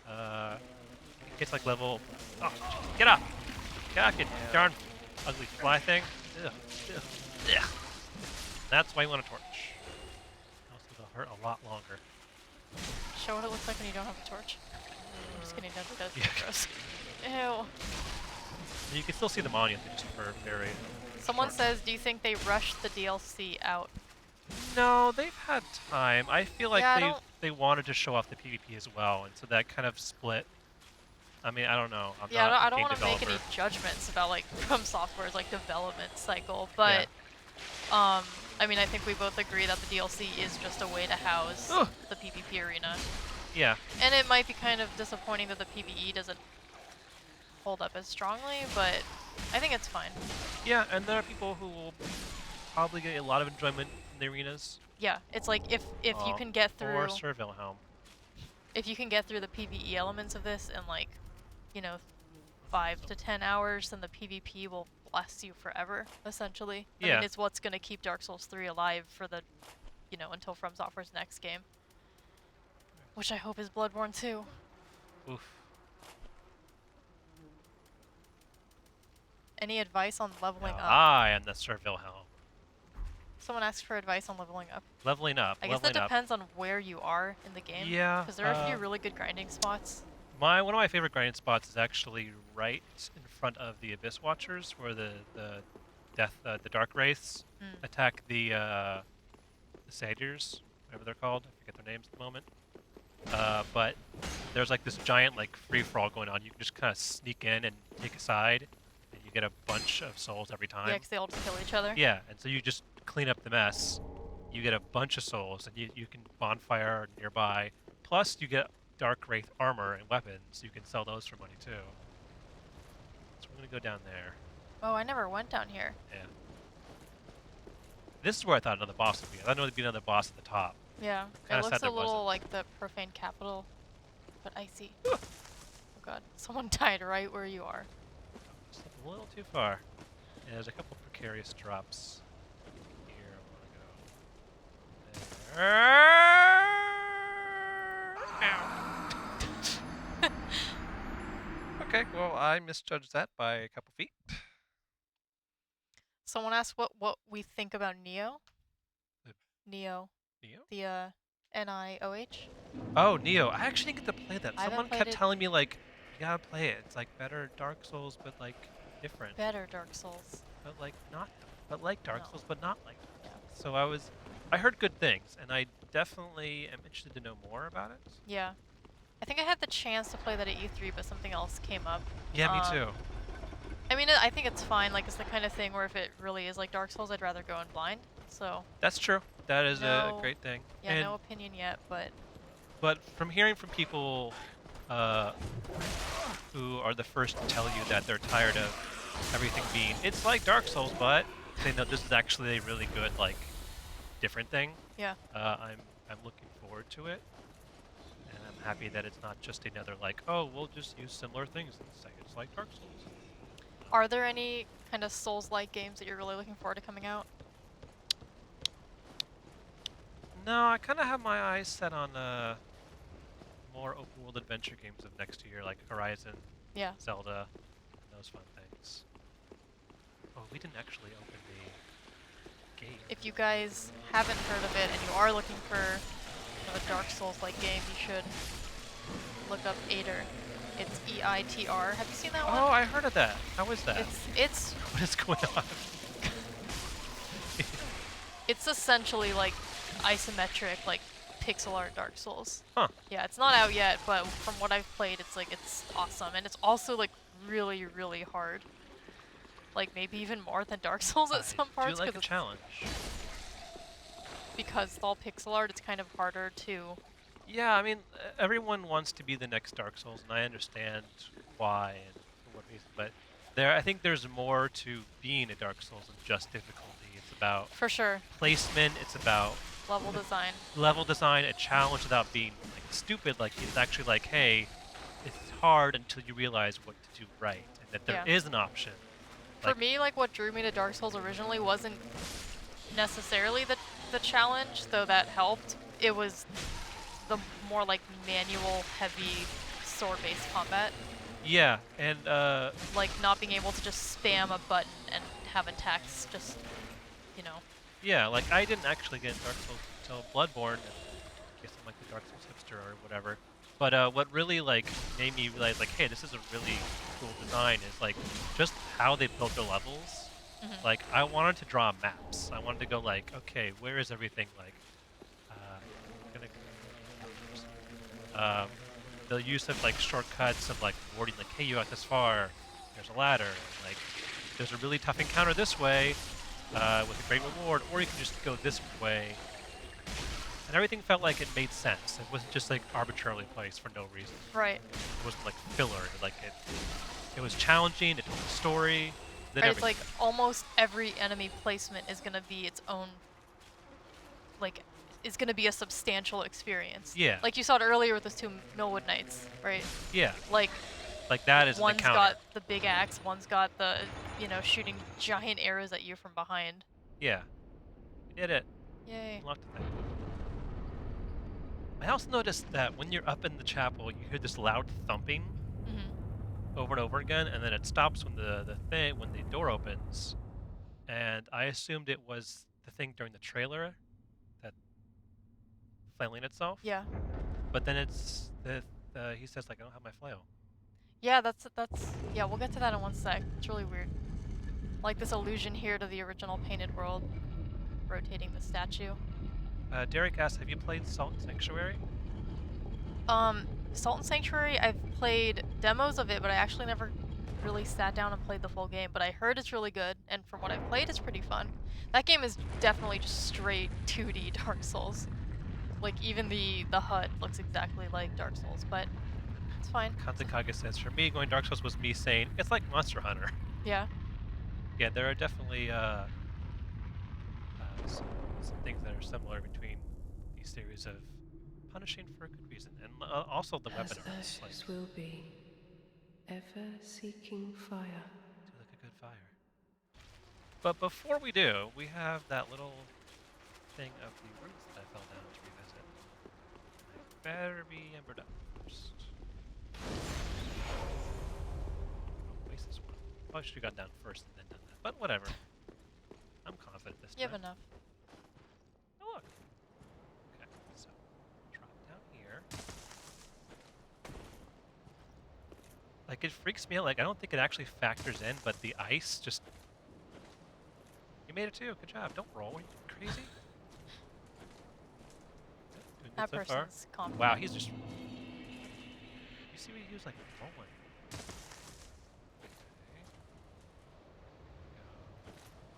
It gets like level. Oh, get up! Get up, you darn ugly fly thing! Ugh, ugh, ugh. That's why you want a torch. Also, they'll hurt a lot longer. Show what it looks like when you don't have a torch. I'm just kidding, that's Yeah. gross. Ew. And you can still see them on you, they just are very. Someone short. says, do you think they rushed the DLC out? No, they've had time. I feel like Yeah, I they don't- they wanted to show off the PvP as well, and so that kind of split. I mean, I don't know. I'm Yeah, not I a don't game want to make any developer. judgments about like From Software's like development cycle, but I mean, I think we both agree that the DLC is just a way to house Ugh. the PvP arena, Yeah. and it might be kind of disappointing that the PvE doesn't hold up as strongly, but I think it's fine. Yeah, and there are people who will probably get a lot of enjoyment in the arenas. Yeah, it's like if you can get through Or Sir Wilhelm. if you can get through the PvE elements of this in like, 5 to 10 hours, then the PvP will last you forever, essentially. I Yeah. mean, it's what's gonna keep Dark Souls 3 alive for the, until From Software's next game. Which I hope is Bloodborne 2. Oof. Any advice on leveling Now up? I am the Sir Wilhelm. Someone asked for advice on leveling up. Leveling up. I guess that leveling up. depends on where you are in the game. Yeah, Because there are a few really good grinding spots. One of my favorite grinding spots is actually right in front of the Abyss Watchers, where the Dark Wraiths attack the Satyrs, whatever they're called. I forget their names at the moment. But there's like this giant like free-for-all going on. You can just kind of sneak in and take a side, and you get a bunch of souls every time. Yeah, because they all just kill each other. Yeah, and so you just clean up the mess. You get a bunch of souls, and you can bonfire nearby. Plus, you get Dark Wraith armor and weapons. So you can sell those for money too. So we're gonna go down there. Oh, I never went down here. Yeah. This is where I thought another boss would be. I thought there would be another boss at the top. Yeah, Kinda it looks sad a there little wasn't. like the Profane Capital, but icy. Oh god, someone died right where you are. Just a little too far. Yeah, there's a couple precarious drops here. I wanna go. Ow. Okay, well I misjudged that by a couple feet. Someone asked what we think about Neo. The- Neo, Neo? the N-I-O-H. Oh, Neo. I actually didn't get to play that. I haven't Someone played kept it. telling me like, you gotta play it. It's like better Dark Souls, but like different. Better Dark Souls. But like not, but like Dark No. Souls, but not like Dark Yeah. Souls. So I heard good things, and I definitely am interested to know more about it. Yeah. I think I had the chance to play that at E3, but something else came up. Yeah, me too. I mean, I think it's fine. Like, it's the kind of thing where if it really is like Dark Souls, I'd rather go in blind. So, That's true. That is a No. great thing. yeah, And, no opinion yet, but but from hearing from people who are the first to tell you that they're tired of everything being, it's like Dark Souls, but they know this is actually a really good, like, different thing. yeah. I'm looking forward to it, and I'm happy that it's not just another like, oh, we'll just use similar things and say it's like Dark Souls. Are there any kind of Souls-like games that you're really looking forward to coming out? No, I kind of have my eyes set on more open-world adventure games of next year, like Horizon, Yeah. Zelda, and those fun things. Oh, we didn't actually open the game. If you guys haven't heard of it and you are looking for a Dark Souls-like game, you should look up HEIR. It's E-I-T-R. Have you seen that one? Oh, I heard of that. How is that? It's What is going on? it's essentially like isometric, like pixel art Dark Souls. Huh. Yeah, it's not out yet, but from what I've played, it's awesome, and it's also like really, really hard. Like maybe even more than Dark Souls at some I parts, do like a it's challenge. because it's all pixel art. It's kind of harder to. Yeah, I mean, everyone wants to be the next Dark Souls, and I understand why and for what reason. But I think there's more to being a Dark Souls than just difficulty. It's about For sure, placement. It's about level design. level design, a challenge without being like stupid. Like it's actually like, hey, it's hard until you realize what to do right, and that there Yeah. is an option. For Like- me, like what drew me to Dark Souls originally wasn't necessarily the challenge, though that helped. It was the more like manual, heavy, sword-based combat. Yeah, and Like not being able to just spam a button and have attacks just, you know. yeah, like I didn't actually get Dark Souls until Bloodborne. I guess I'm like the Dark Souls hipster or whatever. But what really like made me realize like, hey, this is a really cool design is like just how they built their levels. Mhm. Like I wanted to draw maps. I wanted to go like, okay, where is everything like? The use of like shortcuts of like warding like, hey, you got this far. There's a ladder. Like there's a really tough encounter this way with a great reward, or you can just go this way. And everything felt like it made sense. It wasn't just like arbitrarily placed for no reason. Right. It wasn't like filler. Like it was challenging. It told a story. Did Right, it's everything. like almost every enemy placement is gonna be its own, like, is gonna be a substantial experience. Yeah. Like you saw it earlier with those two Millwood Knights, right? Yeah, Like, like that is an one's encounter. got the big axe, one's got the, shooting giant arrows at you from behind. Yeah, we did it. Yay. Unlocked the thing. I also noticed that when you're up in the chapel, you hear this loud thumping Hmm. over and over again, and then it stops when when the door opens. And I assumed it was the thing during the trailer that flailing itself. Yeah. But then it's he says like, I don't have my flail. Yeah, that's yeah, we'll get to that in one sec. It's really weird. Like this allusion here to the original Painted World, rotating the statue. Derek asks, have you played Salt and Sanctuary? Salt and Sanctuary, I've played demos of it, but I actually never really sat down and played the full game. But I heard it's really good, and from what I've played, it's pretty fun. That game is definitely just straight 2D Dark Souls. Like even the HUD looks exactly like Dark Souls, but it's fine. Kanzakaga says, for me, going Dark Souls was me saying, it's like Monster Hunter. Yeah. Yeah, there are definitely some things that are similar between these series of punishing for a good reason, and also the weapon As arts, like, ashes will be, ever seeking fire. do like a good fire. But before we do, we have that little thing of the roots that I fell down to revisit. I better be embered up first. I'll waste this one. Probably should have gone down first and then done that, but whatever. I'm confident this You have time. enough. Oh, look. Okay, so Like, it freaks me out. Like, I don't think it actually factors in, but the ice just... You made it too. Good job. Don't roll. Are you crazy? Doing good That so far. person's confident. Wow, he's just... You see what he was, like, rolling.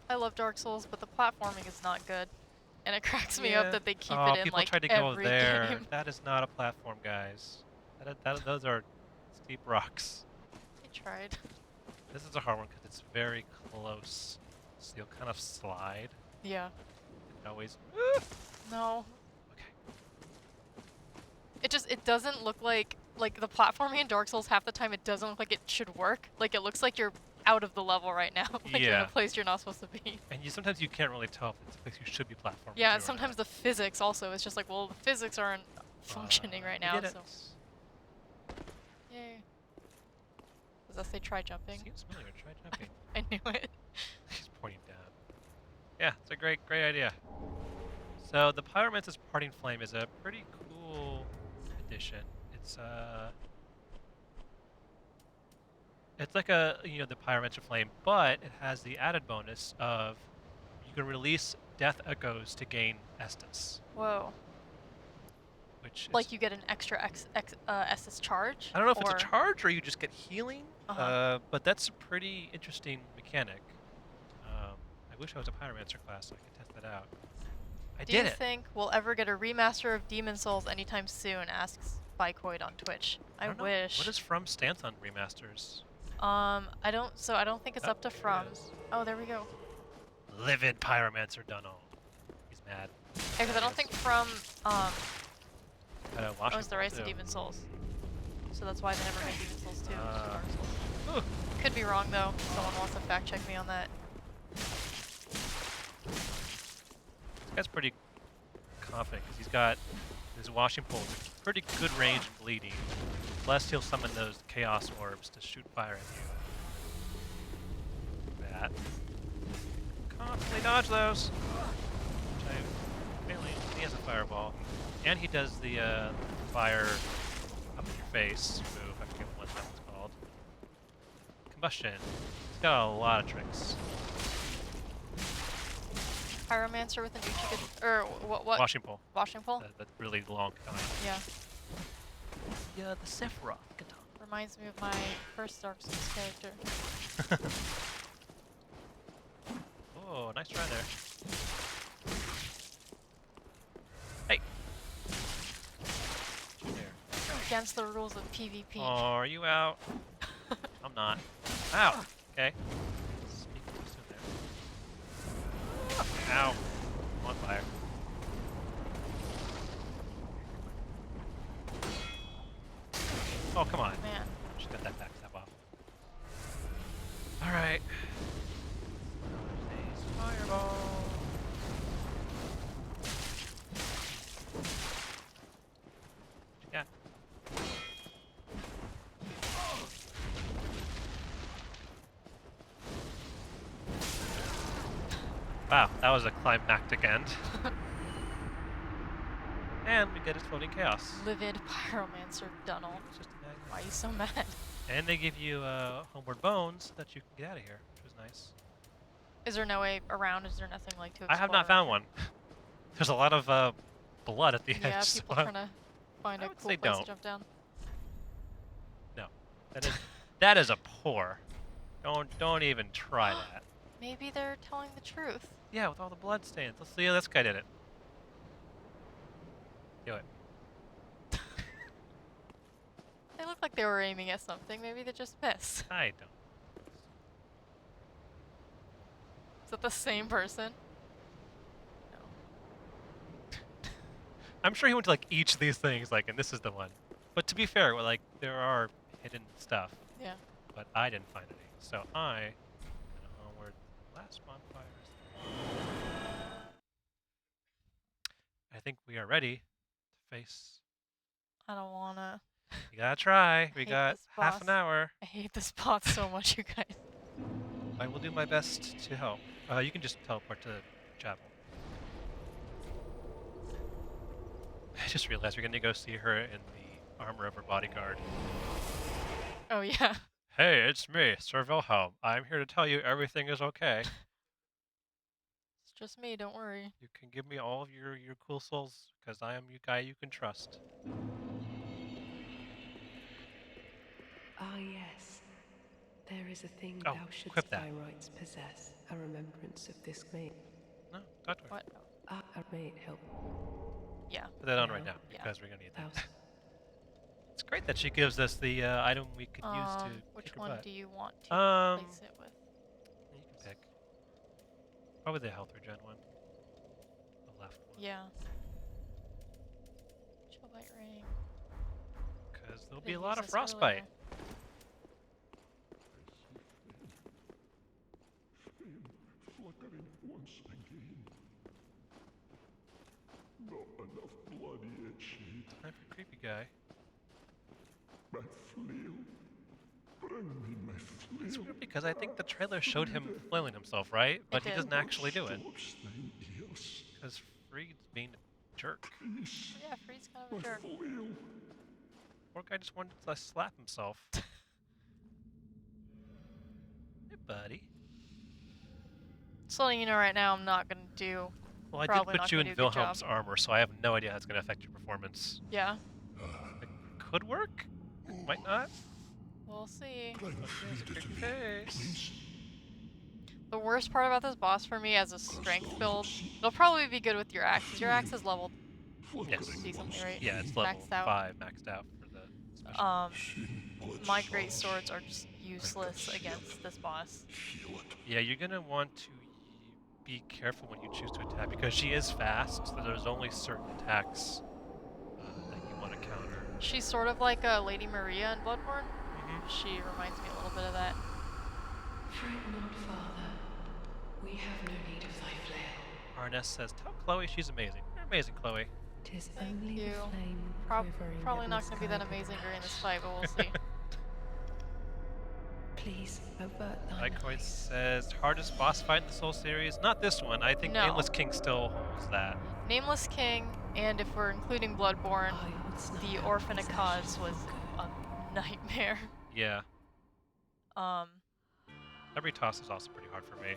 I love Dark Souls, but the platforming is not good. And it cracks me Yeah. up that they keep Oh, it in people like tried to go every there. game. That is not a platform, guys. Those are steep rocks. I tried. This is a hard one because it's very close. So you'll kind of slide. Yeah. And always... No. Okay. It doesn't look like the platforming in Dark Souls half the time it doesn't look like it should work. Like it looks like you're out of the level right now. Like you're in Yeah. a place you're not supposed to be. And sometimes you can't really tell if it's a place you should be platforming Yeah, to and or sometimes not. the physics also is just like, well, the physics aren't functioning right You now, did so. it. Yay. Does that say try jumping? Seems familiar. Try jumping. I knew it. He's pointing down. Yeah, it's a great idea. So the Pyromancer's Parting Flame is a pretty cool addition. It's like the Pyromancer Flame, but it has the added bonus of you can release Death Echoes to gain Estus, Whoa. which Like is, you get an extra SS charge? I don't know if or... it's a charge or you just get healing, but that's a pretty interesting mechanic. I wish I was a Pyromancer class so I could test that out. I Do did you it. think we'll ever get a remaster of Demon Souls anytime soon? Asks Bikoid on Twitch. I don't know. wish. What is From's stance on remasters? I don't think it's Oh, up to there it From. is. Oh, there we go. Livid Pyromancer Dunno. He's mad. Because I don't think From Washington owns the rights to too. Demon Souls. So that's why they never made Demon Souls 2. It's just Dark Souls. Ooh. Could be wrong though. Someone wants to fact check me on that. This guy's pretty confident because he's got his washing pole with pretty good range and bleeding. Plus he'll summon those chaos orbs to shoot fire at you. That. Constantly dodge those. Which I'm failing. He has a fireball. And he does the fire up in your face move. I forget what that one's called. Combustion. He's got a lot of tricks. Pyromancer with an Uchiga, or what? Washing pole. Washing pole? That really long kind. Yeah. Yeah, the Sephiroth guitar. Reminds me of my first Dark Souls character. Oh, nice try there. Hey! Get you there. Against the rules of PvP. Oh, are you out? I'm not. Ow! Okay. Speak too soon there. Ow. I'm on fire. Oh, come on. Man. She got that backstab off. Alright. Fireball. What you got? Wow, that was a climactic end. And we get Exploding Chaos. Livid Pyromancer Dunnel. It's just a nice. Why are you so mad? And they give you Homeward Bones so that you can get out of here, which was nice. Is there no way around? Is there nothing like to I have not found one. There's a lot of blood at the Yeah, edge. people so trying to find I a would cool say place don't. to jump down. No, that is a pour. Don't even try that. Maybe they're telling the truth. Yeah, with all the blood stains. Let's see. This guy did it. Do it. They look like they were aiming at something. Maybe they just missed. I don't. Is that the same person? No. I'm sure he went to like each of these things, like, and this is the one. But to be fair, well, like, there are hidden stuff, Yeah. but I didn't find any. So I don't know where the last bonfire is. I think we are ready to face. I don't wanna. You gotta try. We hate got this half an boss. hour. I hate this bot so much, you guys. I will do my best to help. You can just teleport to the chapel. I just realized we're gonna go see her in the armor of her bodyguard. Oh yeah. Hey, it's me, Sir Wilhelm. I'm here to tell you everything is okay. It's just me, don't worry. You can give me all of your cool souls, because I am your guy you can trust. Ah, yes. There is a thing Oh, thou shouldst equip that. by rights possess, a remembrance of this maid. No, talk to her. What? Ah, a maid help. Yeah. Put that on right Now, now, yeah. because we're gonna need Thou that. It's great that she gives us the item we could use to Which kick her one butt. do you want to replace it with? You can pick. Probably the health regen one. The left one. Yeah. Chill bite ring. Because there'll be Didn't a lot use of this frostbite. earlier. Flickering once again. Not enough blood yet, Shade. Time for creepy guy. My flail. Bring me my flail. It's weird because I think the trailer showed him flailing himself, right? But he did. doesn't actually do it. Stops thine ears. Because Freed's being a jerk. Peace. Yeah, Freed's kind of My a jerk. flail. Poor guy just wanted to slap himself. Hey, buddy. Just letting you know right now, I'm not gonna do. Well, I did Probably put not you gonna in do a good Wilhelm's job. armor, so I have no idea how it's going to affect your performance. Yeah. It could work. It might not. We'll see. Bring But there's a Frida to creepy me, face. please. The worst part about this boss for me as a strength build, it'll probably be good with your axe. 'Cause your axe is leveled Yes. decently, right? Yeah, it's level Maxed out. 5 maxed out for the special. My great swords are just useless against this boss. Feel it. Yeah, you're going to want to be careful when you choose to attack because she is fast, so there's only certain attacks that you want to counter. She's sort of like a Lady Maria in Bloodborne. Mm-hmm. She reminds me a little bit of that. Fret not, Father. We have no need of thy flail. Arness says, tell Chloi she's amazing. You're amazing, Chloi. 'Tis Thank only you. the flame quivering Probably at not the going to be that sky amazing that during this pass. fight, but we'll see. Please avert thine Lycoid eyes. says, hardest boss fight in the Soul series? Not this one. I think No. Nameless King still holds that. Nameless King, and if we're including Bloodborne, I would snuff the out Orphan these of Cause ashes was for good. a nightmare. Yeah. Um, Ebritas is also pretty hard for me.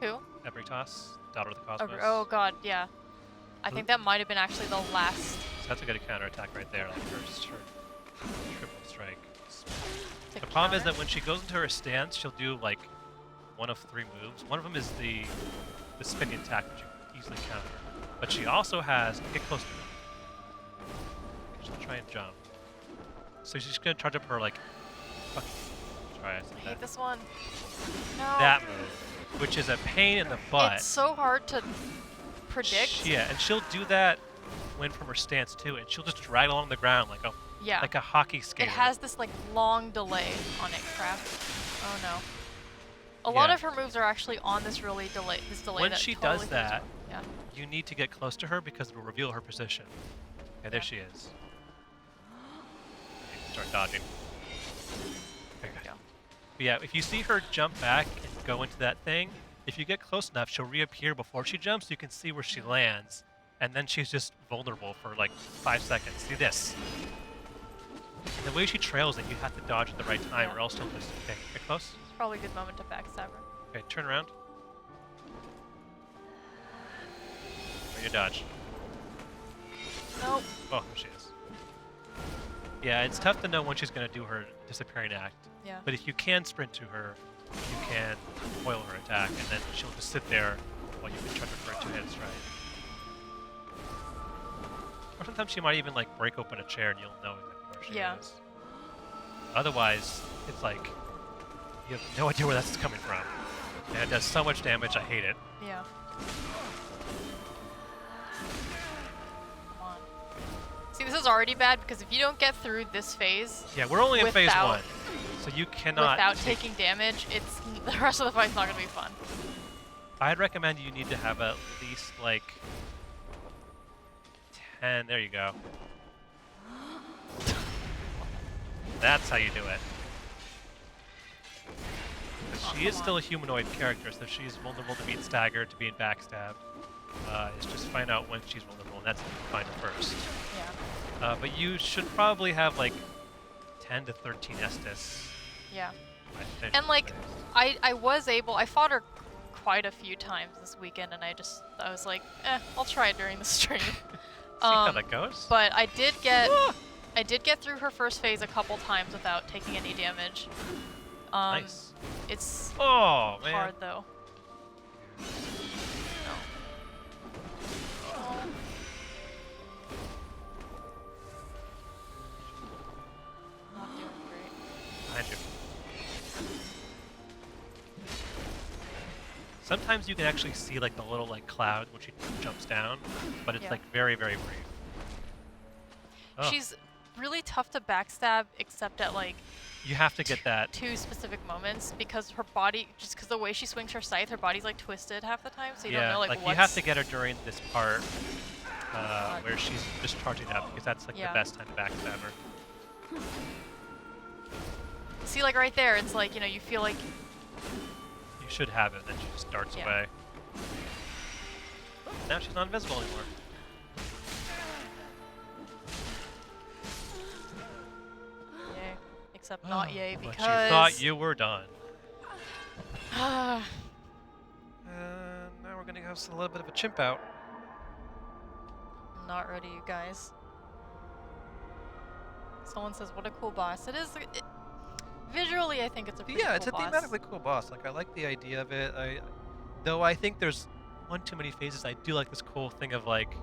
who? Ebritas, Daughter of the Cosmos. Oh god, yeah. I think that might have been actually the last. So that's a good counterattack right there, like her triple strike. to The problem is counter. that when she goes into her stance, she'll do like one of 3 moves. One of them is the spinning attack, which you can easily counter. But she also has get close to her. She'll try and jump. So she's gonna charge up her like. Fuck. Try I hate this one. No. that move, which is a pain in the butt. It's so hard to predict. Yeah, and she'll do that when from her stance too, and she'll just drag along the ground like Yeah. a hockey skater. It has this like long delay on it, crap. Oh no. A lot Yeah. of her moves are actually on this delay When that she totally does throws that, me. Yeah. you need to get close to her because it will reveal her position. And there Yeah. she is. You can start dodging. There you go. But yeah, if you see her jump back and go into that thing, if you get close enough, she'll reappear before she jumps. You can see where she lands, and then she's just vulnerable for like 5 seconds. See this? And the way she trails it, you have to dodge at the right time, Yeah. or else she'll just okay, get close. It's probably a good moment to backstab her. Okay, turn around. Ready to dodge. Nope. Oh, there she is. Yeah, it's tough to know when she's going to do her disappearing act. Yeah. But if you can sprint to her, you can foil her attack, and then she'll just sit there while you can charge her for a 2-handed strike. Or sometimes she might even like break open a chair and you'll know exactly where she Yeah. is. Otherwise, it's like you have no idea where that's coming from. And it does so much damage, I hate it. Yeah. Come on. See, this is already bad because if you don't get through this phase Yeah, we're only in phase Without- 1, so you cannot without taking damage, it's the rest of the fight's not gonna be fun. I'd recommend you need to have at least like 10. There you go. That's how you do it. Oh, She is come still on. a humanoid character, so she's vulnerable to being staggered, to being backstabbed. It's just find out when she's vulnerable, and that's if you find her first. Yeah. But you should probably have like 10 to 13 Estus. Yeah. by finishing And like, this. I fought her quite a few times this weekend, and I was like, I'll try it during the stream. See how that goes. But I did get through her first phase a couple times without taking any damage. Nice. It's Oh man. hard though. No. Oh. Not doing great. Behind you. Sometimes you can actually see like the little like cloud when she jumps down, but it's Yeah. like very, very brief. Oh, She's really tough to backstab, except at like you have to get that. 2 specific moments, because her body, just because the way she swings her scythe, her body's like twisted half the time, so you don't know like what's... you have to get her during this part where she's just charging up, because that's like Yeah. the best time to backstab her. See, like right there, it's like, you know, you feel like... You should have it, then she just darts Yeah. away. Now she's not invisible anymore. Yay. Except not yay, But because... you thought you were done. I'm Now we're gonna have a little bit of a chimp out. not ready, you guys. Someone says, what a cool boss. It is... visually, I think it's a pretty Yeah, it's a cool boss. thematically cool boss. Like I like the idea of it. Though I think there's one too many phases. I do like this cool thing of like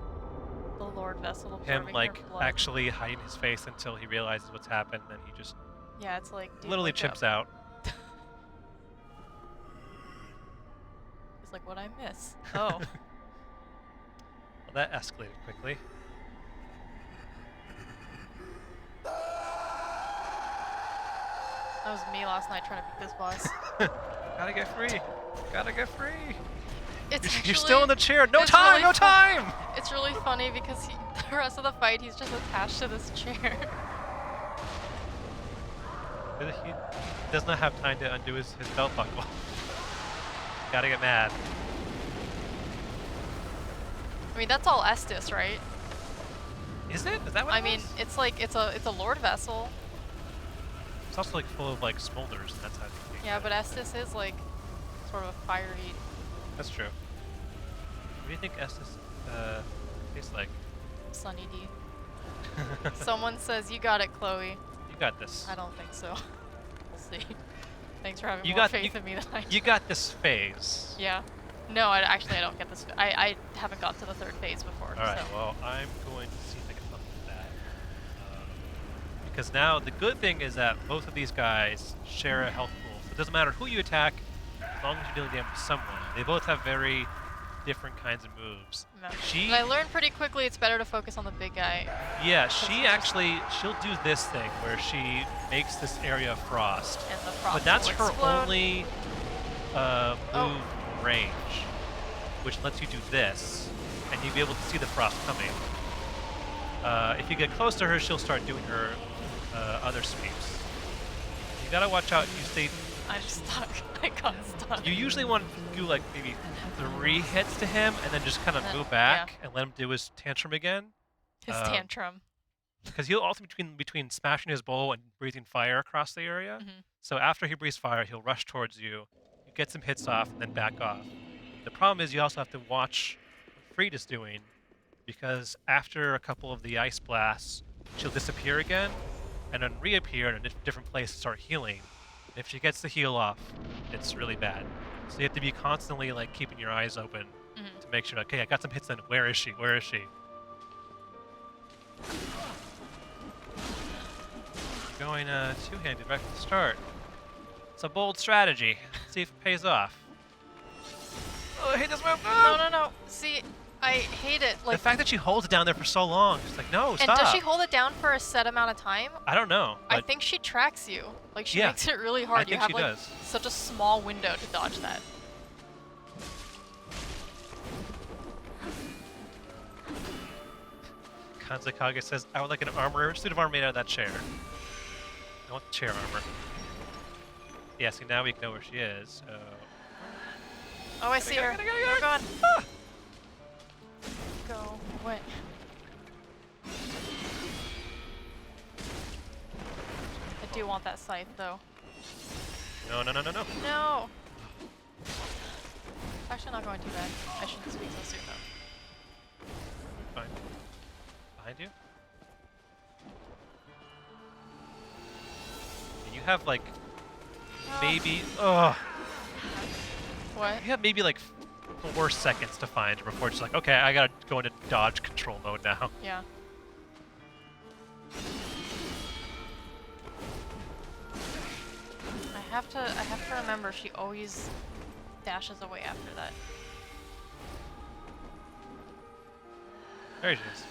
The Lord Vessel him absorbing like her blood. actually hiding his face until he realizes what's happened, and then he just Yeah, it's like... dude, literally wake up. chimps out. It's like, what I miss? Oh. Well, that escalated quickly. That was me last night trying to beat this boss. Gotta get free. Gotta get free. It's You're still in the chair. No it's time. really No time. It's really funny because the rest of the fight, he's just attached to this chair. He does not have time to undo his belt buckle. Gotta get mad. I mean, that's all Estus, right? Is it? Is that what I it mean, was? it's like, it's a Lord Vessel. It's also like full of like smolders. And that's how you make Yeah, it. but Estus is like sort of a fiery. That's true. What do you think Estus tastes like? Sunny D. Someone says, you got it, Chloe. You got this. I don't think so. We'll see. Thanks for having You more got- faith in me than I do. You got this phase. Yeah. No, actually, I don't get this. I haven't got to the 3rd phase before. All right. So. Well, I'm going to see if I can up that. Because now the good thing is that both of these guys share a health pool. So it doesn't matter who you attack, as long as you're dealing damage to someone. They both have very different kinds of moves. No. She, But I learned pretty quickly it's better to focus on the big guy. yeah, she'll do this thing where she makes this area of frost. And the frost But that's will her explode. only move range, which lets you do this, and you'll be able to see the frost coming. If you get close to her, she'll start doing her other sweeps. You gotta watch out. You stay. I'm stuck. I got stuck. You usually want to do like maybe 3 hits to him, and then just kind of And then- move back and let him do his tantrum again. His tantrum. Because he'll also between smashing his bowl and breathing fire across the area. Mhm. So after he breathes fire, he'll rush towards you. You get some hits off, and then back off. The problem is you also have to watch what Frida's doing, because after a couple of the ice blasts, she'll disappear again, and then reappear in a different place and start healing. If she gets the heal off, it's really bad. So you have to be constantly like keeping your eyes open Mhm. to make sure, okay, I got some hits in. Where is she? Where is she? Going two-handed right from the start. It's a bold strategy. Let's see if it pays off. Oh, I hate this move. No, no, no. See, I hate it. The Like, fact that she holds it down there for so long, it's like, no, and stop. does she hold it down for a set amount of time? I don't know. I But think she tracks you. Like, she Yeah, makes it really hard. think you have she like does. such a small window to dodge that. Kanzakage says, I would like an suit of armor made out of that chair. I want the chair armor. Yeah, see, now we know where she is. So. Oh, I see her. Gotta They're go. gone. Ah! Go away. I do want that scythe, though. No, no, no, no, no. No! It's actually not going too bad. I shouldn't speak so soon, though. Fine. Behind you? And you have like maybe What? you have maybe like 4 seconds to find her before she's like, okay, I gotta go into dodge control mode now. Yeah. I have to remember she always dashes away after that. There she is.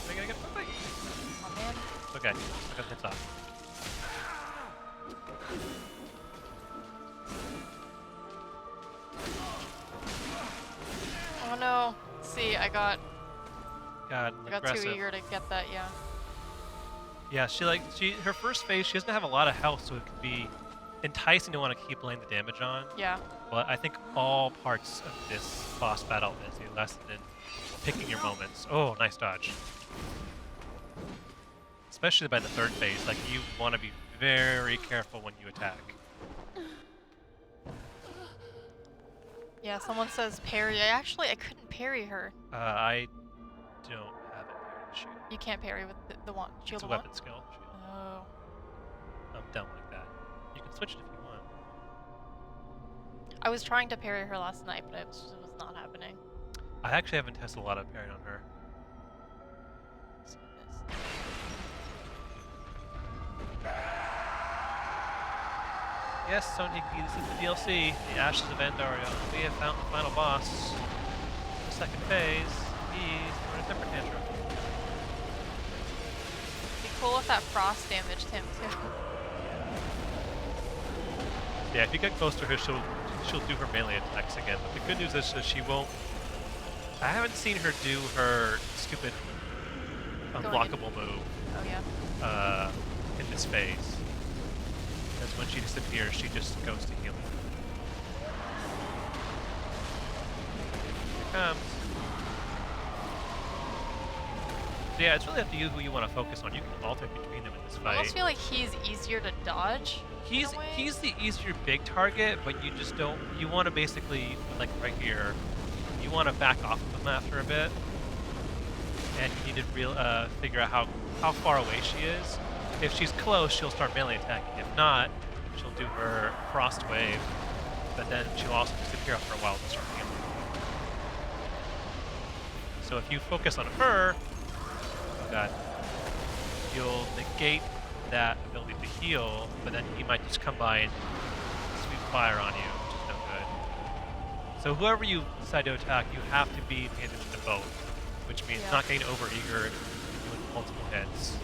I gotta get quickly. Oh man. Okay, I got hits off. Oh no. See, I got God, aggressive. too eager to get that, yeah. Yeah, her first phase, she doesn't have a lot of health, so it can be enticing to want to keep laying the damage on. Yeah. But I think all parts of this boss battle is a lesson in picking your moments. Oh, nice dodge. Especially by the third phase, like you want to be very careful when you attack. Yeah, someone says parry. I couldn't parry her. I don't have it here to shoot. You can't parry with the one. Shield It's a of one? weapon skill. Oh. I'm done like that. You can switch it if you want. I was trying to parry her last night, but it was not happening. I actually haven't tested a lot of parrying on her. Let's see this. Yes, Sonhiki, this is the DLC, the Ashes of Andaria. We have found the final boss. The second phase, he's throwing a temper tantrum. It'd be cool if that frost damaged him too. Yeah, if you get close to her, she'll do her melee attacks again. But the good news is that she won't. I haven't seen her do her stupid unblockable move Oh yeah. in this phase. Because when she disappears, she just goes to healing. Here comes. So yeah, it's really up to you who you want to focus on. You can alternate between them in this I fight. almost feel like he's easier to dodge. in a way. He's the easier big target, but you just don't. You want to basically, like right here, you want to back off of him after a bit, and you need to figure out how far away she is. If she's close, she'll start melee attacking. If not, she'll do her frost wave, but then she'll also disappear after a while and start healing. So if you focus on her, oh god, you'll negate that ability to heal, but then he might just come by and sweep fire on you, which is no good. So whoever you decide to attack, you have to be paying attention to both, which means not getting overeager and doing multiple hits.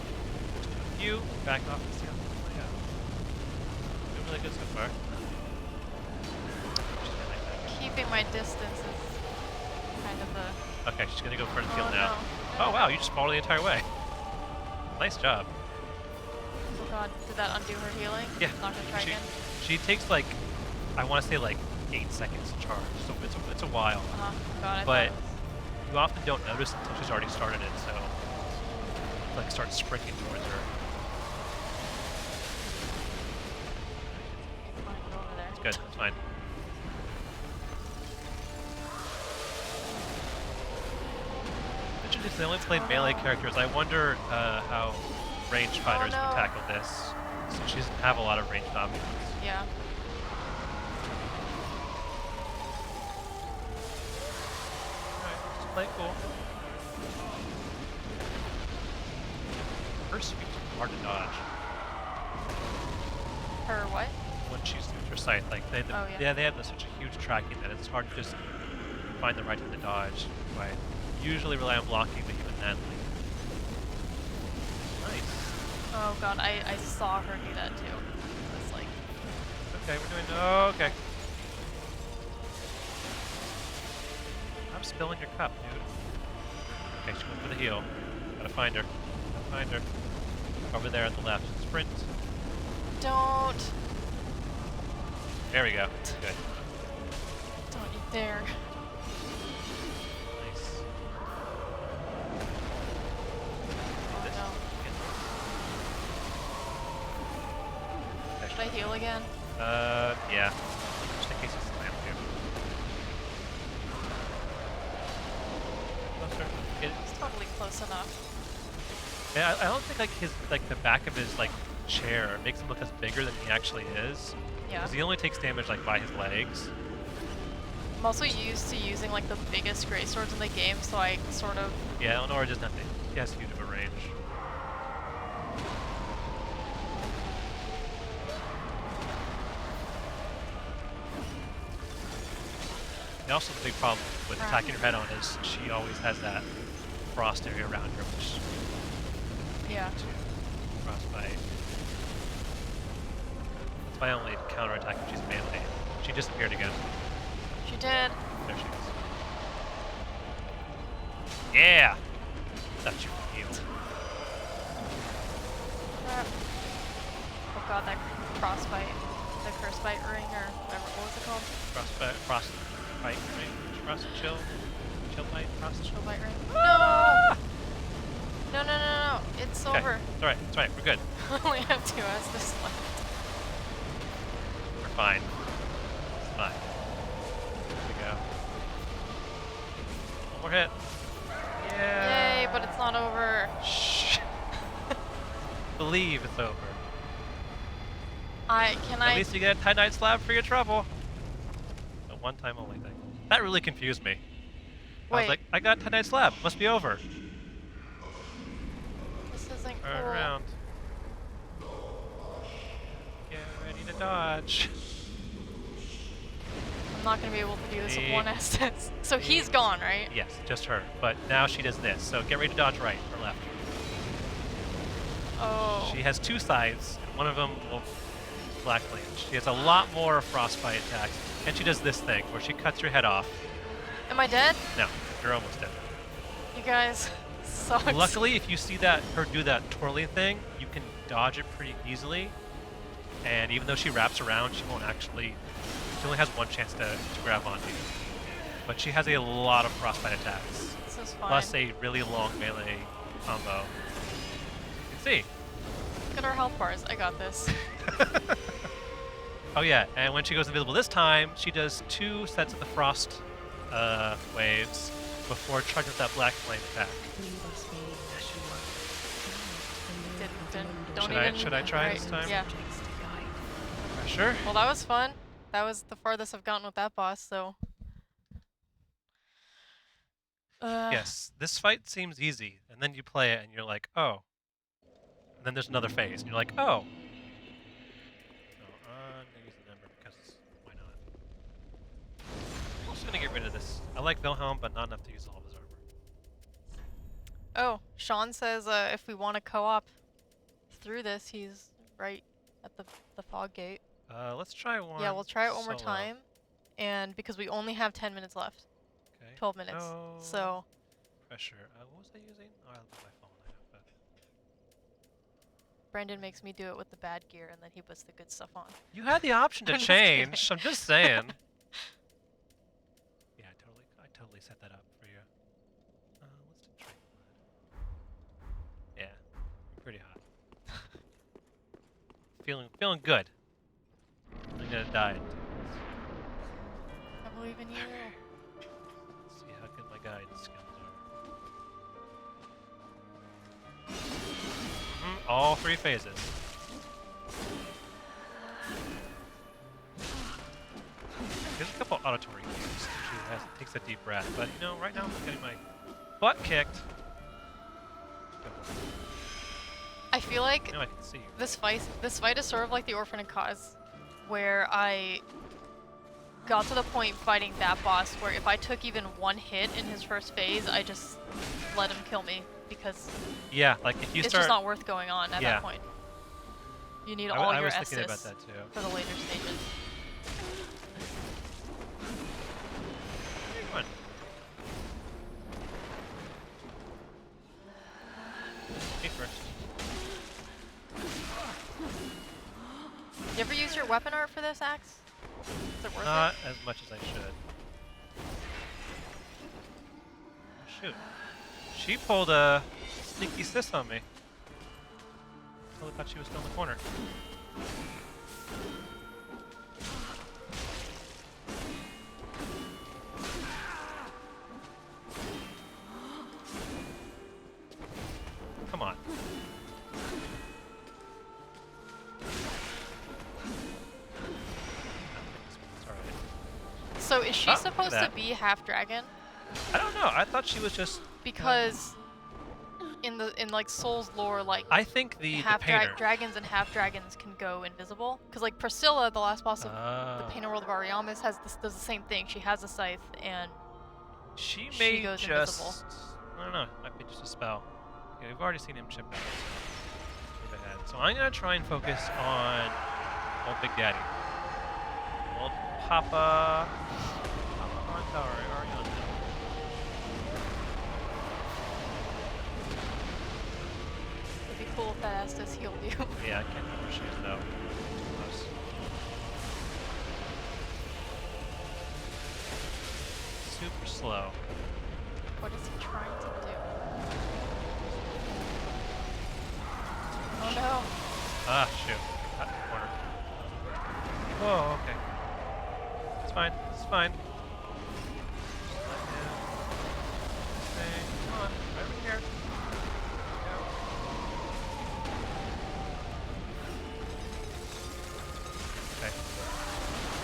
You back off and see how things play out. Doing really good so far. Keeping my distance is kind of the... Okay, she's gonna go for the heal Oh, now. no. Oh wow, you just followed the entire way. Nice job. Oh god, did that undo her healing? Yeah. Not gonna try again? She takes like, I want to say like 8 seconds to charge, so it's a while. Uh-huh. God, I But thought you often don't notice until she's already started it, so like start sprinting towards her. it was fine, go over there. It's good, it's fine. Since they only played melee characters, I wonder how ranged fighters would tackle this, since she doesn't have a lot of ranged options. Yeah. Alright, just play it cool. Her sweeps are hard to dodge. Her what? When she shoots her sight, like they have such a huge tracking that it's hard to just find the right time to dodge. So I usually rely on blocking, but even then, like, nice. Oh god, I saw her do that too. It's like... Okay, we're doing. Oh, okay. I'm spilling your cup, dude. Okay, she's going for the heal. Gotta find her. Gotta find her. Over there at the left. Sprint. Don't! There we go. Good. Don't you dare. Nice. Oh This. no. I heal again? Yeah. Just in case he slams you. Closer. It's totally close enough. Yeah, I don't think like the back of his like chair makes him look as bigger than he actually is. Yeah. Because he only takes damage like by his legs. I'm also used to using like the biggest gray swords in the game, so I sort of... Yeah, Eleanor doesn't have to. He has huge of a range. And also the big problem with attacking her head on is she always has that frost area around her, which Yeah. to frostbite. That's my only counterattack if she's melee. She disappeared again. She did. There she is. Yeah! Thought you were healed. Oh god, that frostbite. The curse bite ring, or whatever. What was it called? Frostbite ring. Frost chill. Chill bite. Frost chill. Chill bite ring. No! No, no, no, no. It's Okay. over. It's alright. It's alright. We're good. I only have 2 as this left. We're fine. It's fine. There we go. One more hit. Yeah. Yay, but it's not over. Shh. Believe it's over. Can At least you get a Titanite slab for your trouble. A one-time only thing. That really confused me. I was Wait. like, I got Titanite slab. Must be over. This isn't Turn cool. around. Get ready to dodge. I'm not gonna be able to do this with Me. one Estes. So he's gone, right? Yes, just her. But now she does this. So get ready to dodge right or left. Oh. She has 2 sides. And one of them will black lane. She has a lot more frostbite attacks. And she does this thing where she cuts your head off. Am I dead? No, you're almost dead. You guys sucks. Luckily, if you see that her do that twirly thing, you can dodge it pretty easily. And even though she wraps around, she won't actually. She only has one chance to grab onto you. But she has a lot of frostbite attacks, This is fine. plus a really long melee combo. You can see. Look at our health bars. I got this. Oh yeah, and when she goes invisible this time, she does 2 sets of the frost waves before charging with that black flame attack. Should I try this time? Yeah. Sure. Well, that was fun. That was the farthest I've gotten with that boss, so. Yes, this fight seems easy, and then you play it and you're like, oh. And then there's another phase, and you're like, oh. So I'm gonna use the number because why not? I'm just gonna get rid of this. I like Wilhelm, but not enough to use all of his armor. Oh, Sean says if we want to co-op through this, he's right at the fog gate. Let's try one. Yeah, we'll try it one more solo. time. And because we only have 10 minutes left. Okay. 12 minutes. No So, pressure. What was I using? Oh, I left my phone. I have that. Brandon makes me do it with the bad gear and then he puts the good stuff on. You had the option to I'm just kidding. change. I'm just saying. Yeah, I totally set that up for you. Let's do trade blood. Yeah, I'm pretty hot. Feeling good. I'm gonna die. I believe in you. Let's see how good my guidance skills are. All 3 phases. There's a couple auditory cues. She takes a deep breath, but you know, right now I'm getting my butt kicked. I feel like Now I can see you. this fight is sort of like the Orphan and Cause, where I got to the point fighting that boss where if I took even one hit in his first phase, I just let him kill me because Yeah, like if you it's start. just not worth going on at Yeah. that point. You need I all your was thinking about Estus that too. for the later stages. Come on. Me first. You ever use your weapon art for this axe? Is it worth Not it? as much as I should. Oh, shoot. She pulled a sneaky sis on me. Totally thought she was still in the corner. Come on. It's alright. So is she Oh, look at supposed to that. be half dragon? I don't know. I thought she was just. Because in like Soul's lore, like I think the painter. dragons and half dragons can go invisible. Because like Priscilla, the last boss of the Painter World of Ariamis, does the same thing. She has a scythe and She she may goes just. invisible. I don't know. Might be just a spell. Okay, we've already seen him chip out. So move ahead. So I'm gonna try and focus on old Big Daddy. Old Papa. Papa Ariandel. It'd be cool if that Estes healed you. Yeah, I can't remember where she is though. Too close. Super slow. What is he trying to do? Oh no. Ah, shoot. Cut in the corner. Oh, okay. It's fine. It's fine. Just let him stay. Come on. Right over here. Go. Okay.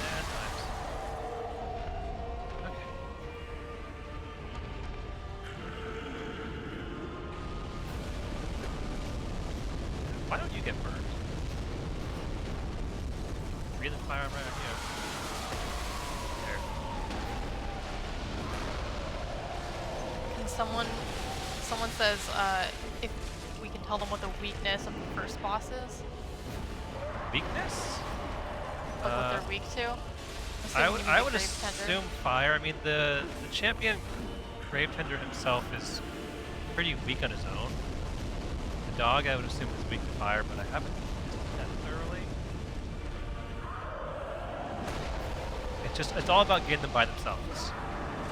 Bad times. Okay. Why don't you get burned? Breathing fire right on you. There. Can someone says if we can tell them what the weakness of the first boss is? Weakness? Of what they're weak to? I Assuming would you mean I the would Grave Tender. assume fire. I mean the champion Grave Tender himself is pretty weak on his own. The dog I would assume is weak to fire, but I haven't used it that thoroughly. It's all about getting them by themselves.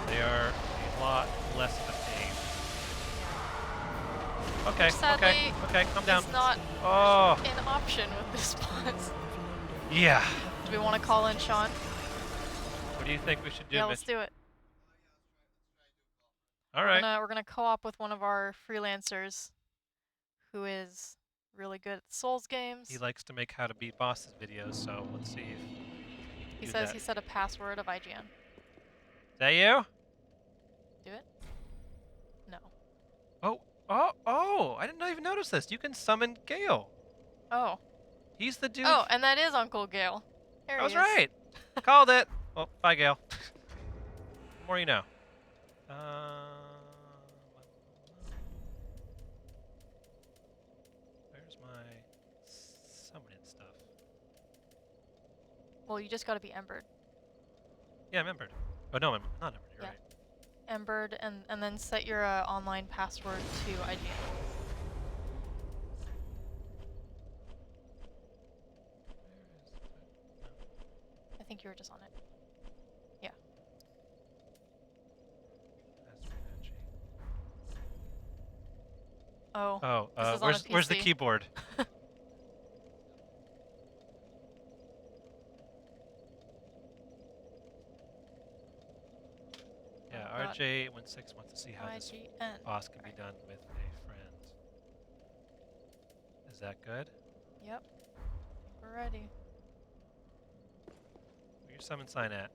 They are a lot less of a pain. Okay, Sadly, okay, calm down. It's not Oh, an option with this boss. yeah. Do we want to call in Sean? What do you think we should do, Yeah, Mitch? let's do it. All right. We're gonna co-op with one of our freelancers, who is really good at Souls games. He likes to make how to beat bosses videos, so let's see if He do says that. he set a password of IGN. Is that you? Do it? No. Oh! I didn't even notice this. You can summon Gale. Oh. He's the dude. Oh, and that is Uncle Gale. There I he was is. right. Called it. Well, bye, Gale. The more you know. Where's my summoning stuff? Well, you just gotta be embered. Yeah, I'm embered. Oh no, I'm not embered. You're Yeah. right. Embered, and then set your online password to IGN. Where is it? No, I think you were just on it. Yeah. that's Reggie. Oh. Oh, This is on a where's the PC. keyboard? Yeah, Oh, God. RJ16 wants to see how this IGN. boss can be done with a friend. Is that good? Yep. We're ready. Where's your summon sign at?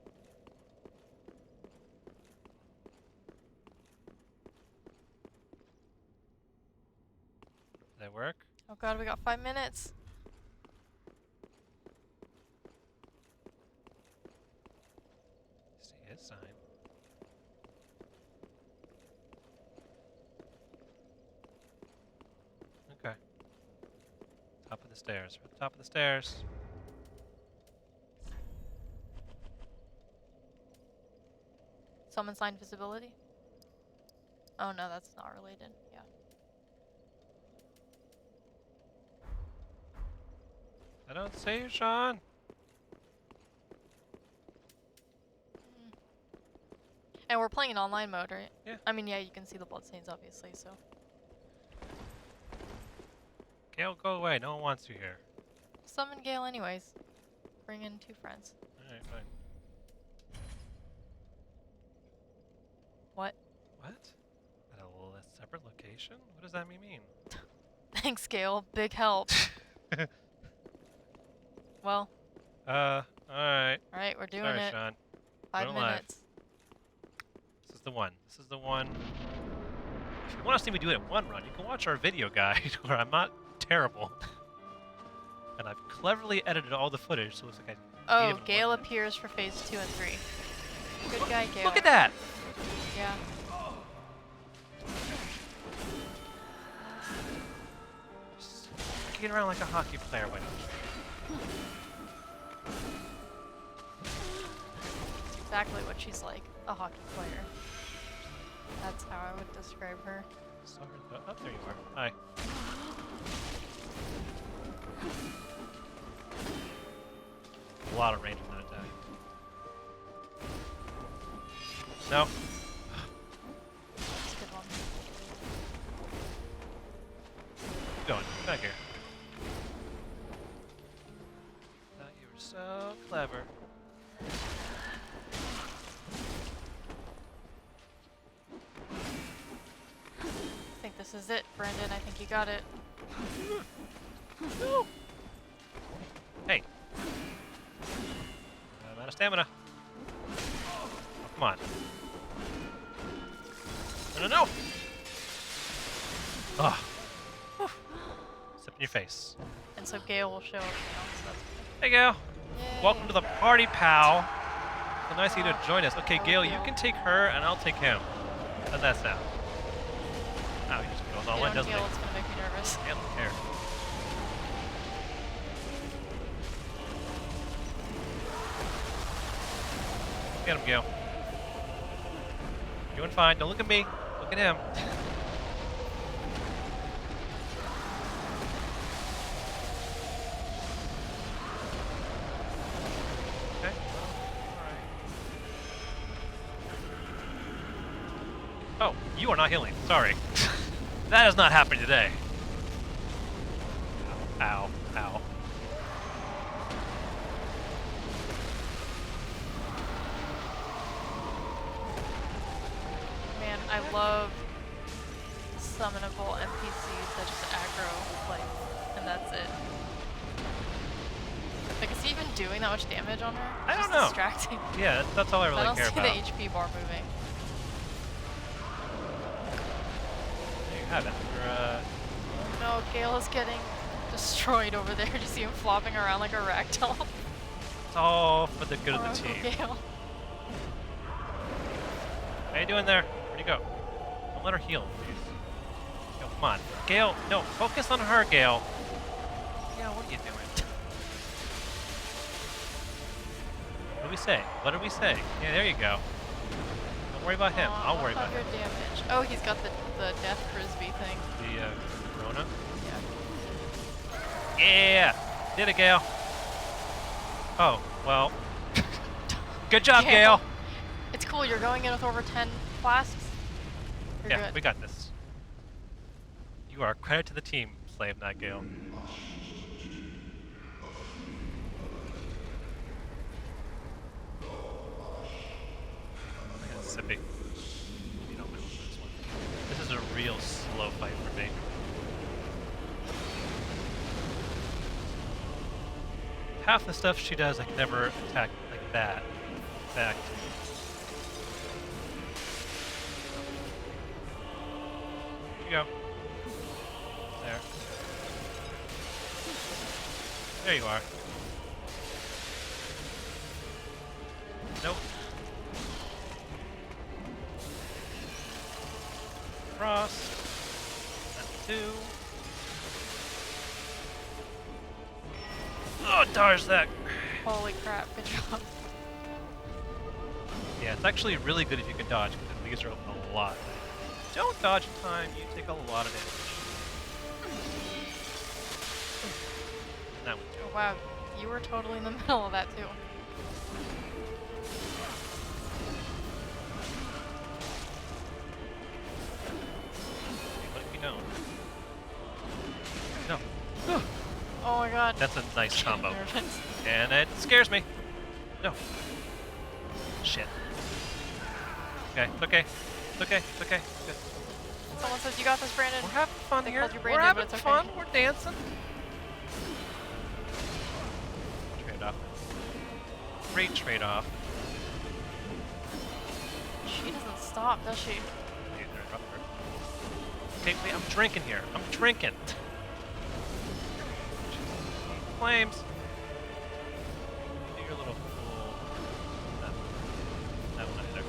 Did that work? Oh God, we got 5 minutes. See his sign. Okay. Top of the stairs. We're at the top of the stairs. Summon sign visibility. Oh no, that's not related. Yeah. I don't see you, Sean. And we're playing in online mode, right? Yeah. I mean, yeah, you can see the bloodstains, obviously, so. Gale, go away. No one wants you here. Summon Gale anyways. bring in 2 friends. Alright, fine. What? What? At a separate location? What does that mean? Thanks, Gale. Big help. Well, alright. alright, we're doing Sorry, it. Sean. 5 Doing it live. minutes. This is the one. This is the one. If you want to see me do it in one run, you can watch our video guide where I'm not terrible. And I've cleverly edited all the footage so it looks like I beat Oh, him in Gale one run. appears for phase 2 and 3. Good guy, Gale. Look at that! Yeah. Just kicking around like a hockey player, why don't you? That's exactly what she's like. A hockey player. That's how I would describe her. Sorry, oh, there you are. Hi. A lot of range on that attack. No. That's a good one. Keep going. Get back here. Thought you were so clever. I think this is it, Brendan. I think you got it. No. Hey. I'm out of stamina. Oh, come on. No, no, no! Ugh. Whew. Sip in your face. And so Gale will show up now, so that's Hey, Gale. Yay. Welcome to the party, pal. So nice of you to join us. Okay, Gale, you can take her, and I'll take him. How's that sound? Oh, he just goes all in, doesn't he? Gale, it's gonna make me nervous. I don't care. Get him, Gale. You're doing fine. Don't look at me. Look at him. Okay. Alright. Oh, you are not healing. Sorry. That is not happening today. Ow. Ow. Man, I love summonable NPCs that just aggro, like, and that's it. Like, is he even doing that much damage on her? I It's don't just know. distracting. Yeah, that's all I really I don't care see about. the HP bar moving. There you have it. You're, No, Gale is getting destroyed over there. Just see him flopping around like a ragdoll. it's all for the good of the Oh, team. Gale. How you doing there? Where'd you go? Don't let her heal, please. Yo, come on. Gale, no, focus on her, Gale. Gale, what are you doing? What do we say? What did we say? Yeah, there you go. Don't worry about him. Aw, I'll worry about him. 100 damage. Oh, he's got the death frisbee thing. The, Corona? Yeah. Yeah! Did it, Gale. Oh, well. Good job, Gale. It's cool, you're going in with over 10 flasks. You're Yeah, good. we got this. You are a credit to the team, Slave, not Gale. Sippy. You don't win this one. This is a real slow fight for me. Half the stuff she does I can never attack like that. In fact. Here you go. There. There you are. Nope. Cross. That's 2. Oh, dodge that. Holy crap, good job. Yeah, it's actually really good if you can dodge, because it leaves her open a lot. Don't dodge in time, you take a lot of damage. And that one too. Oh, wow, you were totally in the middle of that too. What if you don't? No. Oh my god. god. That's a nice Getting combo. nervous. And it scares me. No. Shit. Okay, it's okay. It's okay, it's okay. Good. Someone says you got this, Brandon. We're having fun They here. called you We're Brandon, having but it's fun. okay. We're dancing. Trade off. Great trade off. She doesn't stop, does she? Okay, wait, I'm drinking here. I'm drinking. Flames. Do your little fool. That one either.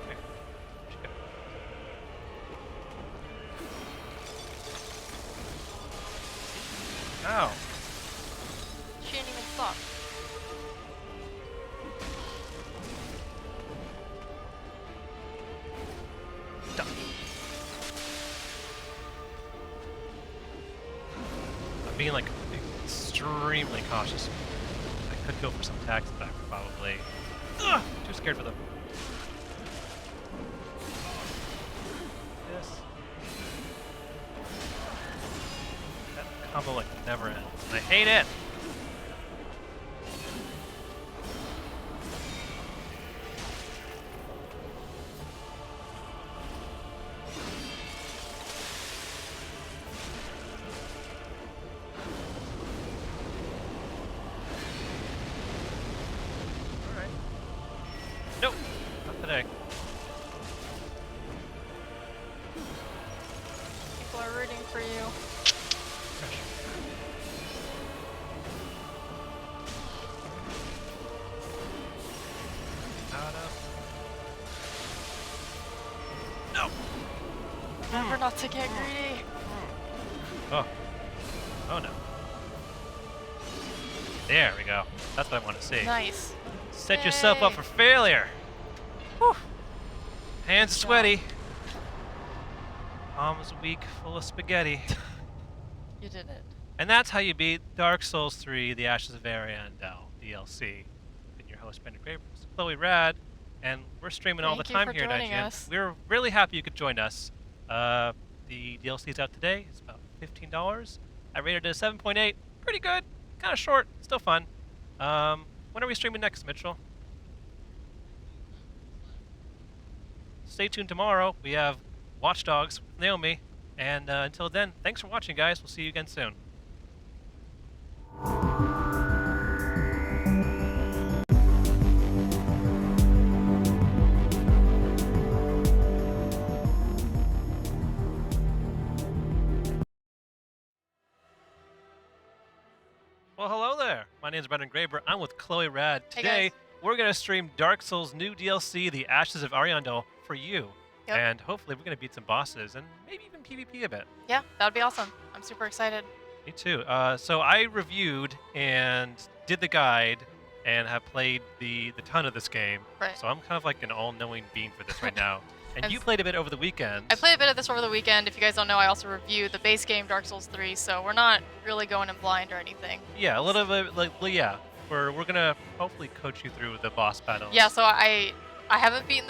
Okay. Where'd she go? Ow. She didn't even stop. Duck. I'm being like extremely cautious. I could go for some attacks back probably. Ugh, too scared for them. Yes. That combo like never ends. And I hate it. Alright. Nope. Not today. People are rooting for you. Out of. No. Remember not to get greedy. Oh. Oh no. There we go. That's what I want to see. Nice. Set yourself up Yay. for failure. Whew. Hands sweaty. Arms weak, full of spaghetti. You did it. And that's how you beat Dark Souls 3: The Ashes of Ariandel DLC. Been your host, Brandon Graber, Chloi Rad, and we're streaming all the Thank you time for here at joining IGN. us. We're really happy you could join us. The DLC's out today. It's about $15. I rated it a 7.8. Pretty good. Kind of short. Still fun. When are we streaming next, Mitchell? Stay tuned tomorrow. We have Watch Dogs with Naomi. And until then, thanks for watching, guys. We'll see you again soon. Well, hello there. My name is Brandon Graber. I'm with Chloi Rad. Hey, Today, guys. we're going to stream Dark Souls' new DLC, The Ashes of Ariandel, for you. Yep. And hopefully we're going to beat some bosses and maybe even PvP a bit. Yeah, that would be awesome. I'm super excited. Me too. So I reviewed and did the guide and have played the ton of this game. Right. So I'm kind of like an all-knowing being for this right now. And And you played a bit over the weekend. I played a bit of this over the weekend. If you guys don't know, I also reviewed the base game Dark Souls 3, so we're not really going in blind or anything. Yeah, a little bit like, well, yeah. We're gonna hopefully coach you through the boss battle. Yeah, so I haven't beaten